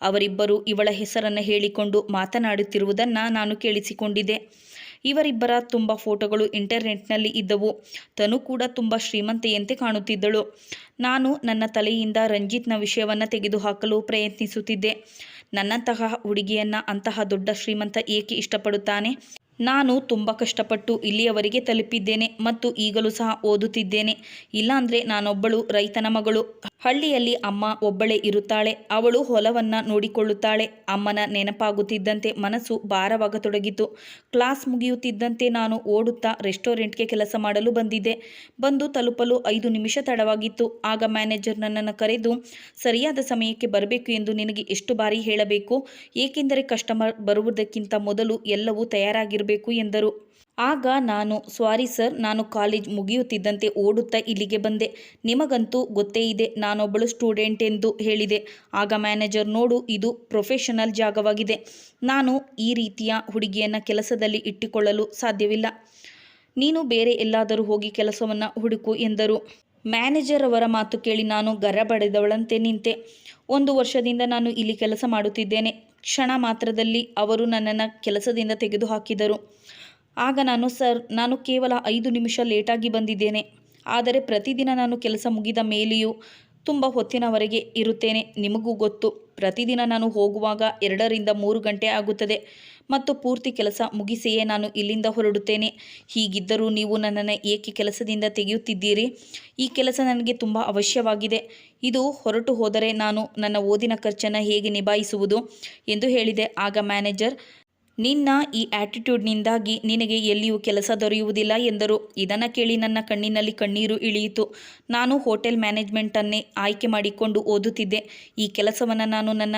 ಅವರಿಬ್ಬರು ಇವಳ ಹೆಸರನ್ನು ಹೇಳಿಕೊಂಡು ಮಾತನಾಡುತ್ತಿರುವುದನ್ನು ನಾನು ಕೇಳಿಸಿಕೊಂಡಿದ್ದೆ. ಇವರಿಬ್ಬರ ತುಂಬ ಫೋಟೋಗಳು ಇಂಟರ್ನೆಟ್ನಲ್ಲಿ ಇದ್ದವು. ತನು ಕೂಡ ತುಂಬ ಶ್ರೀಮಂತೆಯಂತೆ ಕಾಣುತ್ತಿದ್ದಳು. ನಾನು ನನ್ನ ತಲೆಯಿಂದ ರಂಜಿತ್ನ ವಿಷಯವನ್ನು ತೆಗೆದುಹಾಕಲು ಪ್ರಯತ್ನಿಸುತ್ತಿದ್ದೆ. ನನ್ನಂತಹ ಹುಡುಗಿಯನ್ನು ಅಂತಹ ದೊಡ್ಡ ಶ್ರೀಮಂತ ಏಕೆ ಇಷ್ಟಪಡುತ್ತಾನೆ? ನಾನು ತುಂಬ ಕಷ್ಟಪಟ್ಟು ಇಲ್ಲಿಯವರೆಗೆ ತಲುಪಿದ್ದೇನೆ ಮತ್ತು ಈಗಲೂ ಸಹ ಓದುತ್ತಿದ್ದೇನೆ. ಇಲ್ಲಾಂದರೆ ನಾನೊಬ್ಬಳು ರೈತನ ಮಗಳು. ಹಳ್ಳಿಯಲ್ಲಿ ಅಮ್ಮ ಒಬ್ಬಳೇ ಇರುತ್ತಾಳೆ. ಅವಳು ಹೊಲವನ್ನು ನೋಡಿಕೊಳ್ಳುತ್ತಾಳೆ. ಅಮ್ಮನ ನೆನಪಾಗುತ್ತಿದ್ದಂತೆ ಮನಸ್ಸು ಭಾರವಾಗತೊಡಗಿತು. ಕ್ಲಾಸ್ ಮುಗಿಯುತ್ತಿದ್ದಂತೆ ನಾನು ಓಡುತ್ತಾ ರೆಸ್ಟೋರೆಂಟ್ಗೆ ಕೆಲಸ ಮಾಡಲು ಬಂದಿದ್ದೆ. ಬಂದು ತಲುಪಲು 5 ನಿಮಿಷ ತಡವಾಗಿತ್ತು. ಆಗ ಮ್ಯಾನೇಜರ್ ನನ್ನನ್ನು ಕರೆದು, ಸರಿಯಾದ ಸಮಯಕ್ಕೆ ಬರಬೇಕು ಎಂದು ನಿನಗೆ ಎಷ್ಟು ಬಾರಿ ಹೇಳಬೇಕು? ಏಕೆಂದರೆ ಕಸ್ಟಮರ್ ಬರುವುದಕ್ಕಿಂತ ಮೊದಲು ಎಲ್ಲವೂ ತಯಾರಾಗಿರಬೇಕು ಎಂದರು. ಆಗ ನಾನು, ಸಾರಿ ಸರ್, ನಾನು ಕಾಲೇಜ್ ಮುಗಿಯುತ್ತಿದ್ದಂತೆ ಓಡುತ್ತಾ ಇಲ್ಲಿಗೆ ಬಂದೆ. ನಿಮಗಂತೂ ಗೊತ್ತೇ ಇದೆ ನಾನೊಬ್ಬಳು ಸ್ಟೂಡೆಂಟ್ ಎಂದು ಹೇಳಿದೆ. ಆಗ ಮ್ಯಾನೇಜರ್, ನೋಡು, ಇದು ಪ್ರೊಫೆಷನಲ್ ಜಾಗವಾಗಿದೆ. ನಾನು ಈ ರೀತಿಯ ಹುಡುಗಿಯನ್ನು ಕೆಲಸದಲ್ಲಿ ಇಟ್ಟುಕೊಳ್ಳಲು ಸಾಧ್ಯವಿಲ್ಲ. ನೀನು ಬೇರೆ ಎಲ್ಲಾದರೂ ಹೋಗಿ ಕೆಲಸವನ್ನು ಹುಡುಕು ಎಂದರು. ಮ್ಯಾನೇಜರ್ ಅವರ ಮಾತು ಕೇಳಿ ನಾನು ಗರ್ರಬಡಿದವಳಂತೆ ನಿಂತೆ. 1 ವರ್ಷದಿಂದ ನಾನು ಇಲ್ಲಿ ಕೆಲಸ ಮಾಡುತ್ತಿದ್ದೇನೆ. ಕ್ಷಣ ಮಾತ್ರದಲ್ಲಿ ಅವರು ನನ್ನನ್ನು ಕೆಲಸದಿಂದ ತೆಗೆದುಹಾಕಿದರು. ಆಗ ನಾನು, ಸರ್, ನಾನು ಕೇವಲ 5 ನಿಮಿಷ ಲೇಟಾಗಿ ಬಂದಿದ್ದೇನೆ. ಆದರೆ ಪ್ರತಿದಿನ ನಾನು ಕೆಲಸ ಮುಗಿದ ಮೇಲೆಯೂ ತುಂಬ ಹೊತ್ತಿನವರೆಗೆ ಇರುತ್ತೇನೆ. ನಿಮಗೂ ಗೊತ್ತು, ಪ್ರತಿದಿನ ನಾನು ಹೋಗುವಾಗ 2 ರಿಂದ 3 ಗಂಟೆ ಆಗುತ್ತದೆ ಮತ್ತು ಪೂರ್ತಿ ಕೆಲಸ ಮುಗಿಸಿಯೇ ನಾನು ಇಲ್ಲಿಂದ ಹೊರಡುತ್ತೇನೆ. ಹೀಗಿದ್ದರೂ ನೀವು ನನ್ನನ್ನು ಏಕೆ ಕೆಲಸದಿಂದ ತೆಗೆಯುತ್ತಿದ್ದೀರಿ? ಈ ಕೆಲಸ ನನಗೆ ತುಂಬ ಅವಶ್ಯವಾಗಿದೆ. ಇದು ಹೊರಟು ಹೋದರೆ ನಾನು ನನ್ನ ಓದಿನ ಖರ್ಚನ್ನು ಹೇಗೆ ನಿಭಾಯಿಸುವುದು ಎಂದು ಹೇಳಿದೆ. ಆಗ ಮ್ಯಾನೇಜರ್, ನಿನ್ನ ಈ ಆ್ಯಟಿಟ್ಯೂಡ್ನಿಂದಾಗಿ ನಿನಗೆ ಎಲ್ಲಿಯೂ ಕೆಲಸ ದೊರೆಯುವುದಿಲ್ಲ ಎಂದರು. ಇದನ್ನು ಕೇಳಿ ನನ್ನ ಕಣ್ಣಿನಲ್ಲಿ ಕಣ್ಣೀರು ಇಳಿಯಿತು. ನಾನು ಹೋಟೆಲ್ ಮ್ಯಾನೇಜ್ಮೆಂಟನ್ನೇ ಆಯ್ಕೆ ಮಾಡಿಕೊಂಡು ಓದುತ್ತಿದ್ದೆ. ಈ ಕೆಲಸವನ್ನು ನಾನು ನನ್ನ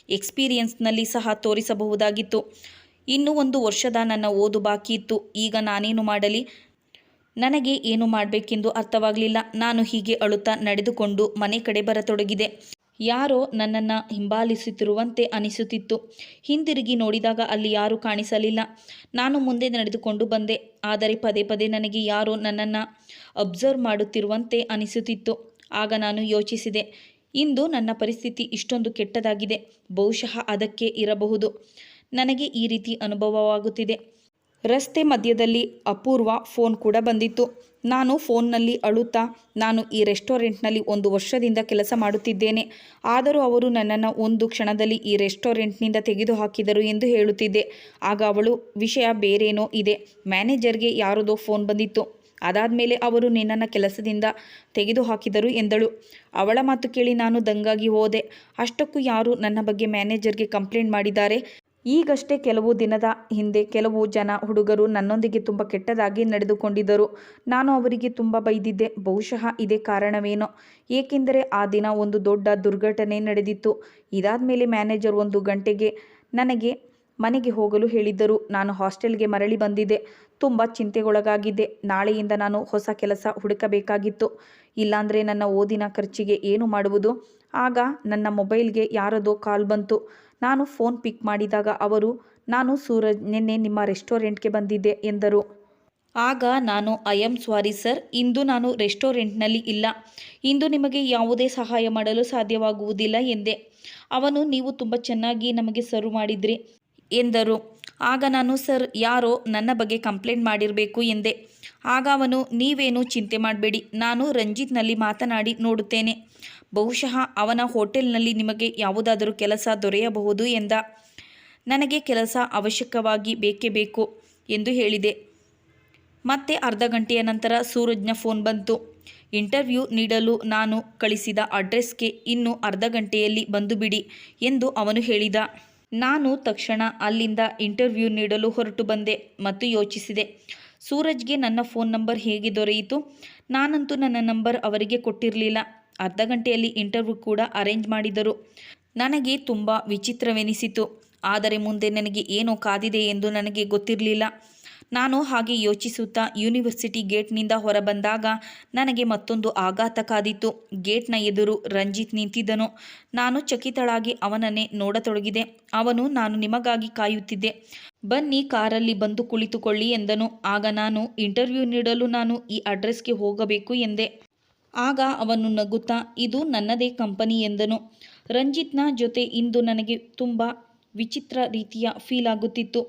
ಎಕ್ಸ್ಪೀರಿಯನ್ಸ್ನಲ್ಲಿ ಸಹ ತೋರಿಸಬಹುದಾಗಿತ್ತು. ಇನ್ನೂ 1 ವರ್ಷದ ನನ್ನ ಓದು ಬಾಕಿ ಇತ್ತು. ಈಗ ನಾನೇನು ಮಾಡಲಿ? ನನಗೆ ಏನು ಮಾಡಬೇಕೆಂದು ಅರ್ಥವಾಗಲಿಲ್ಲ. ನಾನು ಹೀಗೆ ಅಳುತ್ತಾ ನಡೆದುಕೊಂಡು ಮನೆ ಕಡೆ ಬರತೊಡಗಿದೆ. ಯಾರೋ ನನ್ನನ್ನು ಹಿಂಬಾಲಿಸುತ್ತಿರುವಂತೆ ಅನಿಸುತ್ತಿತ್ತು. ಹಿಂದಿರುಗಿ ನೋಡಿದಾಗ ಅಲ್ಲಿ ಯಾರೂ ಕಾಣಿಸಲಿಲ್ಲ. ನಾನು ಮುಂದೆ ನಡೆದುಕೊಂಡು ಬಂದೆ. ಆದರೆ ಪದೇ ಪದೇ ನನಗೆ ಯಾರೋ ನನ್ನನ್ನು ಅಬ್ಸರ್ವ್ ಮಾಡುತ್ತಿರುವಂತೆ ಅನಿಸುತ್ತಿತ್ತು. ಆಗ ನಾನು ಯೋಚಿಸಿದೆ, ಇಂದು ನನ್ನ ಪರಿಸ್ಥಿತಿ ಇಷ್ಟೊಂದು ಕೆಟ್ಟದಾಗಿದೆ. ಬಹುಶಃ ಅದಕ್ಕೆ ಇರಬಹುದು ನನಗೆ ಈ ರೀತಿ ಅನುಭವವಾಗುತ್ತಿದೆ. ರಸ್ತೆ ಮಧ್ಯದಲ್ಲಿ ಅಪೂರ್ವ ಫೋನ್ ಕೂಡ ಬಂದಿತ್ತು. ನಾನು ಫೋನ್ನಲ್ಲಿ ಅಳುತ್ತಾ, ನಾನು ಈ ರೆಸ್ಟೋರೆಂಟ್ನಲ್ಲಿ 1 ವರ್ಷದಿಂದ ಕೆಲಸ ಮಾಡುತ್ತಿದ್ದೇನೆ. ಆದರೂ ಅವರು ನನ್ನನ್ನು ಒಂದು ಕ್ಷಣದಲ್ಲಿ ಈ ರೆಸ್ಟೋರೆಂಟ್ನಿಂದ ತೆಗೆದುಹಾಕಿದರು ಎಂದು ಹೇಳುತ್ತಿದ್ದೆ. ಆಗ ಅವಳು, ವಿಷಯ ಬೇರೇನೋ ಇದೆ. ಮ್ಯಾನೇಜರ್ಗೆ ಯಾರದೋ ಫೋನ್ ಬಂದಿತ್ತು. ಅದಾದಮೇಲೆ ಅವರು ನಿನ್ನನ್ನು ಕೆಲಸದಿಂದ ತೆಗೆದುಹಾಕಿದರು ಎಂದಳು. ಅವಳ ಮಾತು ಕೇಳಿ ನಾನು ದಂಗಾಗಿ ಹೋದೆ. ಅಷ್ಟಕ್ಕೂ ಯಾರು ನನ್ನ ಬಗ್ಗೆ ಮ್ಯಾನೇಜರ್ಗೆ ಕಂಪ್ಲೇಂಟ್ ಮಾಡಿದ್ದಾರೆ. ಈಗಷ್ಟೇ ಕೆಲವು ದಿನದ ಹಿಂದೆ ಕೆಲವು ಹುಡುಗರು ನನ್ನೊಂದಿಗೆ ತುಂಬ ಕೆಟ್ಟದಾಗಿ ನಡೆದುಕೊಂಡಿದ್ದರು. ನಾನು ಅವರಿಗೆ ತುಂಬ ಬೈದಿದ್ದೆ. ಬಹುಶಃ ಇದೇ ಕಾರಣವೇನೋ. ಏಕೆಂದರೆ ಆ ದಿನ ಒಂದು ದೊಡ್ಡ ದುರ್ಘಟನೆ ನಡೆದಿತ್ತು. ಇದಾದ ಮೇಲೆ ಮ್ಯಾನೇಜರ್ 1 ಗಂಟೆಗೆ ನನಗೆ ಮನೆಗೆ ಹೋಗಲು ಹೇಳಿದ್ದರು. ನಾನು ಹಾಸ್ಟೆಲ್ಗೆ ಮರಳಿ ಬಂದಿದ್ದೆ. ತುಂಬ ಚಿಂತೆಗೊಳಗಾಗಿದ್ದೆ. ನಾಳೆಯಿಂದ ನಾನು ಹೊಸ ಕೆಲಸ ಹುಡುಕಬೇಕಾಗಿತ್ತು. ಇಲ್ಲಾಂದರೆ ನನ್ನ ಓದಿನ ಖರ್ಚಿಗೆ ಏನು ಮಾಡುವುದು? ಆಗ ನನ್ನ ಮೊಬೈಲ್ಗೆ ಯಾರದೋ ಕಾಲ್ ಬಂತು. ನಾನು ಫೋನ್ ಪಿಕ್ ಮಾಡಿದಾಗ ಅವರು, ನಾನು ಸೂರಜ್, ನಿನ್ನೆ ನಿಮ್ಮ ರೆಸ್ಟೋರೆಂಟ್ಗೆ ಬಂದಿದ್ದೆ ಎಂದರು. ಆಗ ನಾನು, ಐ ಆಮ್ ಸಾರಿ ಸರ್, ಇಂದು ನಾನು ರೆಸ್ಟೋರೆಂಟ್ನಲ್ಲಿ ಇಲ್ಲ. ಇಂದು ನಿಮಗೆ ಯಾವುದೇ ಸಹಾಯ ಮಾಡಲು ಸಾಧ್ಯವಾಗುವುದಿಲ್ಲ ಎಂದೆ. ಅವನು, ನೀವು ತುಂಬ ಚೆನ್ನಾಗಿ ನಮಗೆ ಸರ್ವ್ ಮಾಡಿದ್ರಿ ಎಂದರು. ಆಗ ನಾನು, ಸರ್, ಯಾರೋ ನನ್ನ ಬಗ್ಗೆ ಕಂಪ್ಲೇಂಟ್ ಮಾಡಿರಬೇಕು ಎಂದೆ. ಆಗ ಅವನು, ನೀವೇನು ಚಿಂತೆ ಮಾಡಬೇಡಿ, ನಾನು ರಂಜಿತ್ನಲ್ಲಿ ಮಾತನಾಡಿ ನೋಡುತ್ತೇನೆ. ಬಹುಶಃ ಅವನ ಹೋಟೆಲ್ನಲ್ಲಿ ನಿಮಗೆ ಯಾವುದಾದರೂ ಕೆಲಸ ದೊರೆಯಬಹುದು ಎಂದ. ನನಗೆ ಕೆಲಸ ಅವಶ್ಯಕವಾಗಿ ಬೇಕೇ ಬೇಕು ಎಂದು ಹೇಳಿದೆ. ಮತ್ತೆ ಅರ್ಧ ಗಂಟೆಯ ನಂತರ ಸೂರಜ್ನ ಫೋನ್ ಬಂತು. ಇಂಟರ್ವ್ಯೂ ನೀಡಲು ನಾನು ಕಳಿಸಿದ ಅಡ್ರೆಸ್ಗೆ ಇನ್ನು ಅರ್ಧ ಗಂಟೆಯಲ್ಲಿ ಬಂದು ಬಿಡಿ ಎಂದು ಅವನು ಹೇಳಿದ. ನಾನು ತಕ್ಷಣ ಅಲ್ಲಿಂದ ಇಂಟರ್ವ್ಯೂ ನೀಡಲು ಹೊರಟು ಬಂದೆ ಮತ್ತು ಯೋಚಿಸಿದೆ, ಸೂರಜ್ಗೆ ನನ್ನ ಫೋನ್ ನಂಬರ್ ಹೇಗೆ ದೊರೆಯಿತು? ನಾನಂತೂ ನನ್ನ ನಂಬರ್ ಅವರಿಗೆ ಕೊಟ್ಟಿರಲಿಲ್ಲ. ಅರ್ಧ ಗಂಟೆಯಲ್ಲಿ ಇಂಟರ್ವ್ಯೂ ಕೂಡ ಅರೇಂಜ್ ಮಾಡಿದರು. ನನಗೆ ತುಂಬ ವಿಚಿತ್ರವೆನಿಸಿತು. ಆದರೆ ಮುಂದೆ ನನಗೆ ಏನೋ ಕಾದಿದೆ ಎಂದು ನನಗೆ ಗೊತ್ತಿರಲಿಲ್ಲ. ನಾನು ಹಾಗೆ ಯೋಚಿಸುತ್ತಾ ಯೂನಿವರ್ಸಿಟಿ ಗೇಟ್ನಿಂದ ಹೊರಬಂದಾಗ ನನಗೆ ಮತ್ತೊಂದು ಆಘಾತ ಕಾದಿತ್ತು. ಗೇಟ್ನ ಎದುರು ರಂಜಿತ್ ನಿಂತಿದ್ದನು. ನಾನು ಚಕಿತಳಾಗಿ ಅವನನ್ನೇ ನೋಡತೊಡಗಿದೆ. ಅವನು, ನಾನು ನಿಮಗಾಗಿ ಕಾಯುತ್ತಿದ್ದೆ, ಬನ್ನಿ ಕಾರಲ್ಲಿ ಬಂದು ಕುಳಿತುಕೊಳ್ಳಿ ಎಂದನು. ಆಗ ನಾನು, ಇಂಟರ್ವ್ಯೂ ನೀಡಲು ನಾನು ಈ ಅಡ್ರೆಸ್ಗೆ ಹೋಗಬೇಕು ಎಂದೆ. ಆಗ ಅವನು ನಗುತ್ತಾ, ಇದು ನನ್ನದೇ ಕಂಪನಿ ಎಂದನು. ರಂಜಿತ್ನ ಜೊತೆ ಇಂದು ನನಗೆ ತುಂಬ ವಿಚಿತ್ರ ರೀತಿಯ ಫೀಲ್ ಆಗುತ್ತಿತ್ತು.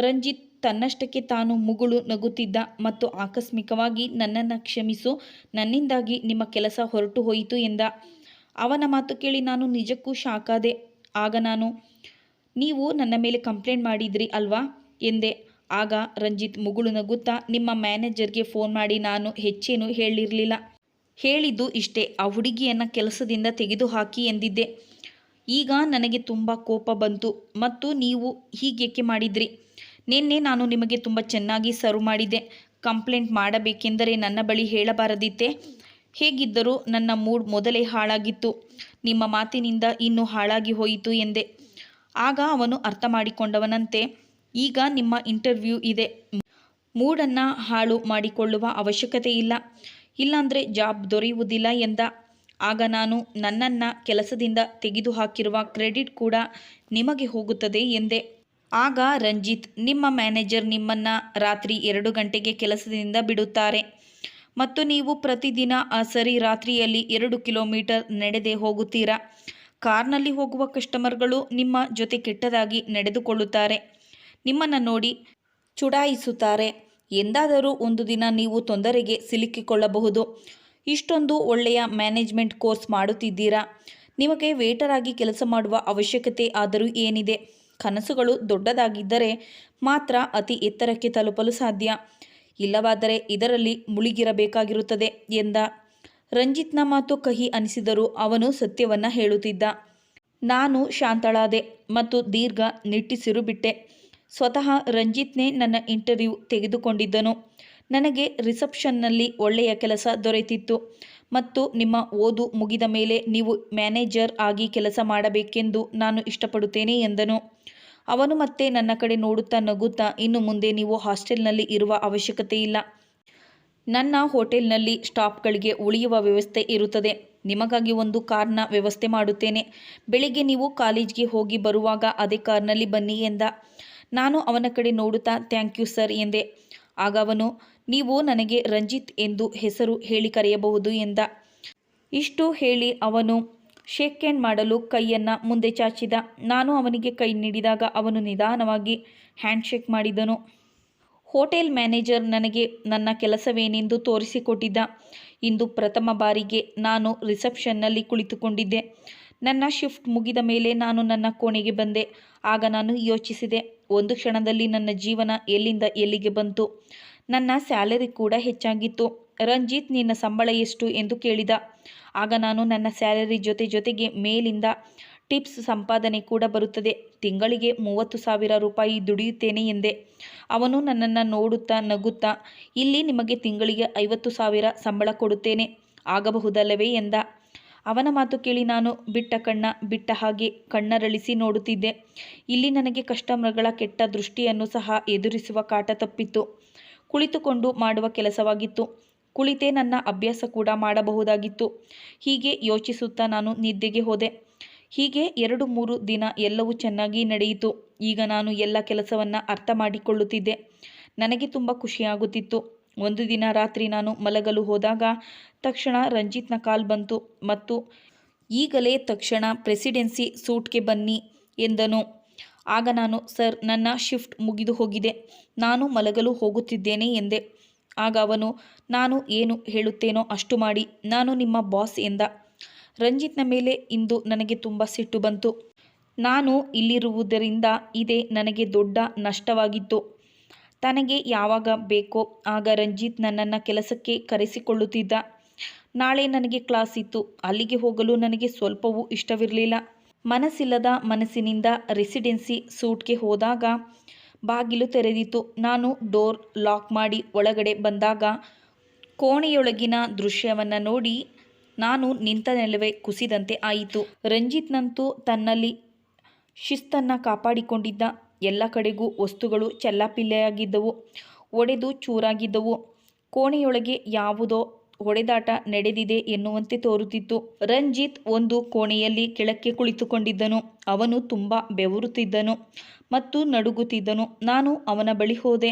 ರಂಜಿತ್ ತನ್ನಷ್ಟಕ್ಕೆ ತಾನು ಮುಗುಳು ನಗುತ್ತಿದ್ದ ಮತ್ತು ಆಕಸ್ಮಿಕವಾಗಿ, ನನ್ನನ್ನು ಕ್ಷಮಿಸು, ನನ್ನಿಂದಾಗಿ ನಿಮ್ಮ ಕೆಲಸ ಹೊರಟು ಹೋಯಿತು ಎಂದ. ಅವನ ಮಾತು ಕೇಳಿ ನಾನು ನಿಜಕ್ಕೂ ಶಾಕ್ ಆದೆ. ಆಗ ನಾನು, ನೀವು ನನ್ನ ಮೇಲೆ ಕಂಪ್ಲೇಂಟ್ ಮಾಡಿದ್ರಿ ಅಲ್ವಾ ಎಂದೆ. ಆಗ ರಂಜಿತ್ ಮುಗುಳು ನಗುತ್ತಾ, ನಿಮ್ಮ ಮ್ಯಾನೇಜರ್ಗೆ ಫೋನ್ ಮಾಡಿ ನಾನು ಹೆಚ್ಚೇನು ಹೇಳಿರಲಿಲ್ಲ. ಹೇಳಿದ್ದು ಇಷ್ಟೇ, ಆ ಹುಡುಗಿಯನ್ನು ಕೆಲಸದಿಂದ ತೆಗೆದುಹಾಕಿ ಎಂದಿದ್ದೆ. ಈಗ ನನಗೆ ತುಂಬ ಕೋಪ ಬಂತು. ಮತ್ತು ನೀವು ಹೀಗೇಕೆ ಮಾಡಿದ್ರಿ? ನಿನ್ನೆ ನಾನು ನಿಮಗೆ ತುಂಬ ಚೆನ್ನಾಗಿ ಸರ್ವ್ ಮಾಡಿದ್ದೆ. ಕಂಪ್ಲೇಂಟ್ ಮಾಡಬೇಕೆಂದರೆ ನನ್ನ ಬಳಿ ಹೇಳಬಾರದಿತ್ತೆ? ಹೇಗಿದ್ದರೂ ನನ್ನ ಮೂಡ್ ಮೊದಲೇ ಹಾಳಾಗಿತ್ತು. ನಿಮ್ಮ ಮಾತಿನಿಂದ ಇನ್ನೂ ಹಾಳಾಗಿ ಹೋಯಿತು ಎಂದೆ. ಆಗ ಅವನು ಅರ್ಥ ಮಾಡಿಕೊಂಡವನಂತೆ, ಈಗ ನಿಮ್ಮ ಇಂಟರ್ವ್ಯೂ ಇದೆ, ಮೂಡನ್ನು ಹಾಳು ಮಾಡಿಕೊಳ್ಳುವ ಅವಶ್ಯಕತೆ ಇಲ್ಲ, ಇಲ್ಲಾಂದರೆ ಜಾಬ್ ದೊರೆಯುವುದಿಲ್ಲ ಎಂದ. ಆಗ ನಾನು, ನನ್ನನ್ನು ಕೆಲಸದಿಂದ ತೆಗೆದುಹಾಕಿರುವ ಕ್ರೆಡಿಟ್ ಕೂಡ ನಿಮಗೆ ಹೋಗುತ್ತದೆ ಎಂದೆ. ಆಗ ರಂಜಿತ್, ನಿಮ್ಮ ಮ್ಯಾನೇಜರ್ ನಿಮ್ಮನ್ನು ರಾತ್ರಿ 2 ಗಂಟೆಗೆ ಕೆಲಸದಿಂದ ಬಿಡುತ್ತಾರೆ ಮತ್ತು ನೀವು ಪ್ರತಿದಿನ ಸರಿ ರಾತ್ರಿಯಲ್ಲಿ 2 ಕಿಲೋಮೀಟರ್ ನಡೆದೇ ಹೋಗುತ್ತೀರಾ. ಕಾರ್ನಲ್ಲಿ ಹೋಗುವ ಕಸ್ಟಮರ್ಗಳು ನಿಮ್ಮ ಜೊತೆ ಕೆಟ್ಟದಾಗಿ ನಡೆದುಕೊಳ್ಳುತ್ತಾರೆ, ನಿಮ್ಮನ್ನು ನೋಡಿ ಚುಡಾಯಿಸುತ್ತಾರೆ. ಎಂದಾದರೂ ಒಂದು ದಿನ ನೀವು ತೊಂದರೆಗೆ ಸಿಲುಕಿಕೊಳ್ಳಬಹುದು. ಇಷ್ಟೊಂದು ಒಳ್ಳೆಯ ಮ್ಯಾನೇಜ್ಮೆಂಟ್ ಕೋರ್ಸ್ ಮಾಡುತ್ತಿದ್ದೀರಾ, ನಿಮಗೆ ವೇಟರ್ ಆಗಿ ಕೆಲಸ ಮಾಡುವ ಅವಶ್ಯಕತೆ ಆದರೂ ಏನಿದೆ? ಕನಸುಗಳು ದೊಡ್ಡದಾಗಿದ್ದರೆ ಮಾತ್ರ ಅತಿ ಎತ್ತರಕ್ಕೆ ತಲುಪಲು ಸಾಧ್ಯ, ಇಲ್ಲವಾದರೆ ಇದರಲ್ಲಿ ಮುಳುಗಿರಬೇಕಾಗಿರುತ್ತದೆ ಎಂದ. ರಂಜಿತ್ನ ಮಾತು ಕಹಿ ಅನಿಸಿದರೂ ಅವನು ಸತ್ಯವನ್ನು ಹೇಳುತ್ತಿದ್ದ. ನಾನು ಶಾಂತಳಾದೆ ಮತ್ತು ದೀರ್ಘ ನಿಟ್ಟುಸಿರು ಬಿಟ್ಟೆ. ಸ್ವತಃ ರಂಜಿತ್ನೇ ನನ್ನ ಇಂಟರ್ವ್ಯೂ ತೆಗೆದುಕೊಂಡಿದ್ದನು. ನನಗೆ ರಿಸೆಪ್ಷನ್ನಲ್ಲಿ ಒಳ್ಳೆಯ ಕೆಲಸ ದೊರೆತಿತ್ತು ಮತ್ತು ನಿಮ್ಮ ಓದು ಮುಗಿದ ಮೇಲೆ ನೀವು ಮ್ಯಾನೇಜರ್ ಆಗಿ ಕೆಲಸ ಮಾಡಬೇಕೆಂದು ನಾನು ಇಷ್ಟಪಡುತ್ತೇನೆ ಎಂದನು. ಅವನು ಮತ್ತೆ ನನ್ನ ಕಡೆ ನೋಡುತ್ತಾ ನಗುತ್ತಾ, ಇನ್ನು ಮುಂದೆ ನೀವು ಹಾಸ್ಟೆಲ್ನಲ್ಲಿ ಇರುವ ಅವಶ್ಯಕತೆ ಇಲ್ಲ. ನನ್ನ ಹೋಟೆಲ್ನಲ್ಲಿ ಸ್ಟಾಫ್ಗಳಿಗೆ ಉಳಿಯುವ ವ್ಯವಸ್ಥೆ ಇರುತ್ತದೆ. ನಿಮಗಾಗಿ ಒಂದು ಕಾರ್ನ ವ್ಯವಸ್ಥೆ ಮಾಡುತ್ತೇನೆ. ಬೆಳಿಗ್ಗೆ ನೀವು ಕಾಲೇಜ್ಗೆ ಹೋಗಿ ಬರುವಾಗ ಅದೇ ಕಾರ್ನಲ್ಲಿ ಬನ್ನಿ ಎಂದ. ನಾನು ಅವನ ಕಡೆ ನೋಡುತ್ತಾ, ಥ್ಯಾಂಕ್ ಯು ಸರ್ ಎಂದೆ. ಆಗ ಅವನು, ನೀವು ನನಗೆ ರಂಜಿತ್ ಎಂದು ಹೆಸರು ಹೇಳಿ ಕರೆಯಬಹುದು ಎಂದ. ಇಷ್ಟು ಹೇಳಿ ಅವನು ಶೇಕ್ ಹ್ಯಾಂಡ್ ಮಾಡಲು ಕೈಯನ್ನು ಮುಂದೆ ಚಾಚಿದ. ನಾನು ಅವನಿಗೆ ಕೈ ನೀಡಿದಾಗ ಅವನು ನಿಧಾನವಾಗಿ ಹ್ಯಾಂಡ್ ಶೇಕ್ ಮಾಡಿದನು. ಹೋಟೆಲ್ ಮ್ಯಾನೇಜರ್ ನನಗೆ ನನ್ನ ಕೆಲಸವೇನೆಂದು ತೋರಿಸಿಕೊಟ್ಟಿದ್ದ. ಇಂದು ಪ್ರಥಮ ಬಾರಿಗೆ ನಾನು ರಿಸೆಪ್ಷನ್ನಲ್ಲಿ ಕುಳಿತುಕೊಂಡಿದ್ದೆ. ನನ್ನ ಶಿಫ್ಟ್ ಮುಗಿದ ಮೇಲೆ ನಾನು ನನ್ನ ಕೋಣೆಗೆ ಬಂದೆ. ಆಗ ನಾನು ಯೋಚಿಸಿದೆ, ಒಂದು ಕ್ಷಣದಲ್ಲಿ ನನ್ನ ಜೀವನ ಎಲ್ಲಿಂದ ಎಲ್ಲಿಗೆ ಬಂತು? ನನ್ನ ಸ್ಯಾಲರಿ ಕೂಡ ಹೆಚ್ಚಾಗಿತ್ತು. ರಂಜಿತ್, ನಿನ್ನ ಸಂಬಳ ಎಷ್ಟು ಎಂದು ಕೇಳಿದ. ಆಗ ನಾನು ನನ್ನ ಸ್ಯಾಲರಿ ಜೊತೆಗೆ ಮೇಲಿಂದ ಟಿಪ್ಸ್ ಸಂಪಾದನೆ ಕೂಡ ಬರುತ್ತದೆ. ತಿಂಗಳಿಗೆ 30,000 ರೂಪಾಯಿ ದುಡಿಯುತ್ತೇನೆ ಎಂದೆ. ಅವನು ನನ್ನನ್ನು ನೋಡುತ್ತಾ ನಗುತ್ತಾ, ಇಲ್ಲಿ ನಿಮಗೆ ತಿಂಗಳಿಗೆ 50,000 ಸಂಬಳ ಕೊಡುತ್ತೇನೆ, ಆಗಬಹುದಲ್ಲವೇ ಎಂದ. ಅವನ ಮಾತು ಕೇಳಿ ನಾನು ಬಿಟ್ಟ ಹಾಗೆ ಕಣ್ಣರಳಿಸಿ ನೋಡುತ್ತಿದ್ದೆ. ಇಲ್ಲಿ ನನಗೆ ಕಸ್ಟಮರ್ಗಳ ಕೆಟ್ಟ ದೃಷ್ಟಿಯನ್ನು ಸಹ ಎದುರಿಸುವ ಕಾಟ ತಪ್ಪಿತ್ತು. ಕುಳಿತುಕೊಂಡು ಮಾಡುವ ಕೆಲಸವಾಗಿತ್ತು. ಕುಳಿತೇ ನನ್ನ ಅಭ್ಯಾಸ ಕೂಡ ಮಾಡಬಹುದಾಗಿತ್ತು. ಹೀಗೆ ಯೋಚಿಸುತ್ತಾ ನಾನು ನಿದ್ದೆಗೆ ಹೋದೆ. ಹೀಗೆ 2-3 ದಿನ ಎಲ್ಲವೂ ಚೆನ್ನಾಗಿ ನಡೆಯಿತು. ಈಗ ನಾನು ಎಲ್ಲ ಕೆಲಸವನ್ನು ಅರ್ಥ ಮಾಡಿಕೊಳ್ಳುತ್ತಿದ್ದೆ. ನನಗೆ ತುಂಬ ಖುಷಿಯಾಗುತ್ತಿತ್ತು. ಒಂದು ದಿನ ರಾತ್ರಿ ನಾನು ಮಲಗಲು ಹೋದಾಗ ತಕ್ಷಣ ರಂಜಿತ್ನ ಕಾಲ್ ಬಂತು ಮತ್ತು ಈಗಲೇ ತಕ್ಷಣ ಪ್ರೆಸಿಡೆನ್ಸಿ ಸೂಟ್ಗೆ ಬನ್ನಿ ಎಂದನು. ಆಗ ನಾನು, ಸರ್, ನನ್ನ ಶಿಫ್ಟ್ ಮುಗಿದು ಹೋಗಿದೆ, ನಾನು ಮಲಗಲು ಹೋಗುತ್ತಿದ್ದೇನೆ ಎಂದೆ. ಆಗ ಅವನು, ನಾನು ಏನು ಹೇಳುತ್ತೇನೋ ಅಷ್ಟು ಮಾಡಿ, ನಾನು ನಿಮ್ಮ ಬಾಸ್ ಎಂದ. ರಂಜಿತ್ನ ಮೇಲೆ ಇಂದು ನನಗೆ ತುಂಬ ಸಿಟ್ಟು ಬಂತು. ನಾನು ಇಲ್ಲಿರುವುದರಿಂದ ಇದೇ ನನಗೆ ದೊಡ್ಡ ನಷ್ಟವಾಗಿತ್ತು. ತನಗೆ ಯಾವಾಗ ಬೇಕೋ ಆಗ ರಂಜಿತ್ ನನ್ನನ್ನು ಕೆಲಸಕ್ಕೆ ಕರೆಸಿಕೊಳ್ಳುತ್ತಿದ್ದ. ನಾಳೆ ನನಗೆ ಕ್ಲಾಸ್ ಇತ್ತು. ಅಲ್ಲಿಗೆ ಹೋಗಲು ನನಗೆ ಸ್ವಲ್ಪವೂ ಇಷ್ಟವಿರಲಿಲ್ಲ. ಮನಸ್ಸಿಲ್ಲದ ಮನಸ್ಸಿನಿಂದ ರೆಸಿಡೆನ್ಸಿ ಸೂಟ್ಗೆ ಹೋದಾಗ ಬಾಗಿಲು ತೆರೆದಿತ್ತು. ನಾನು ಡೋರ್ ಲಾಕ್ ಮಾಡಿ ಒಳಗಡೆ ಬಂದಾಗ ಕೋಣೆಯೊಳಗಿನ ದೃಶ್ಯವನ್ನು ನೋಡಿ ನಾನು ನಿಂತ ನೆಲವೇ ಕುಸಿದಂತೆ ಆಯಿತು. ರಂಜಿತ್ನಂತೂ ತನ್ನಲ್ಲಿ ಶಿಸ್ತನ್ನು ಕಾಪಾಡಿಕೊಂಡಿದ್ದ. ಎಲ್ಲ ಕಡೆಗೂ ವಸ್ತುಗಳು ಚೆಲ್ಲಾಪಿಲ್ಲಿಯಾಗಿದ್ದವು, ಒಡೆದು ಚೂರಾಗಿದ್ದವು. ಕೋಣೆಯೊಳಗೆ ಯಾವುದೋ ಹೊಡೆದಾಟ ನಡೆದಿದೆ ಎನ್ನುವಂತೆ ತೋರುತ್ತಿತ್ತು. ರಂಜಿತ್ ಒಂದು ಕೋಣೆಯಲ್ಲಿ ಕೆಳಕ್ಕೆ ಕುಳಿತುಕೊಂಡಿದ್ದನು. ಅವನು ತುಂಬ ಬೆವರುತ್ತಿದ್ದನು ಮತ್ತು ನಡುಗುತ್ತಿದ್ದನು. ನಾನು ಅವನ ಬಳಿ ಹೋದೆ.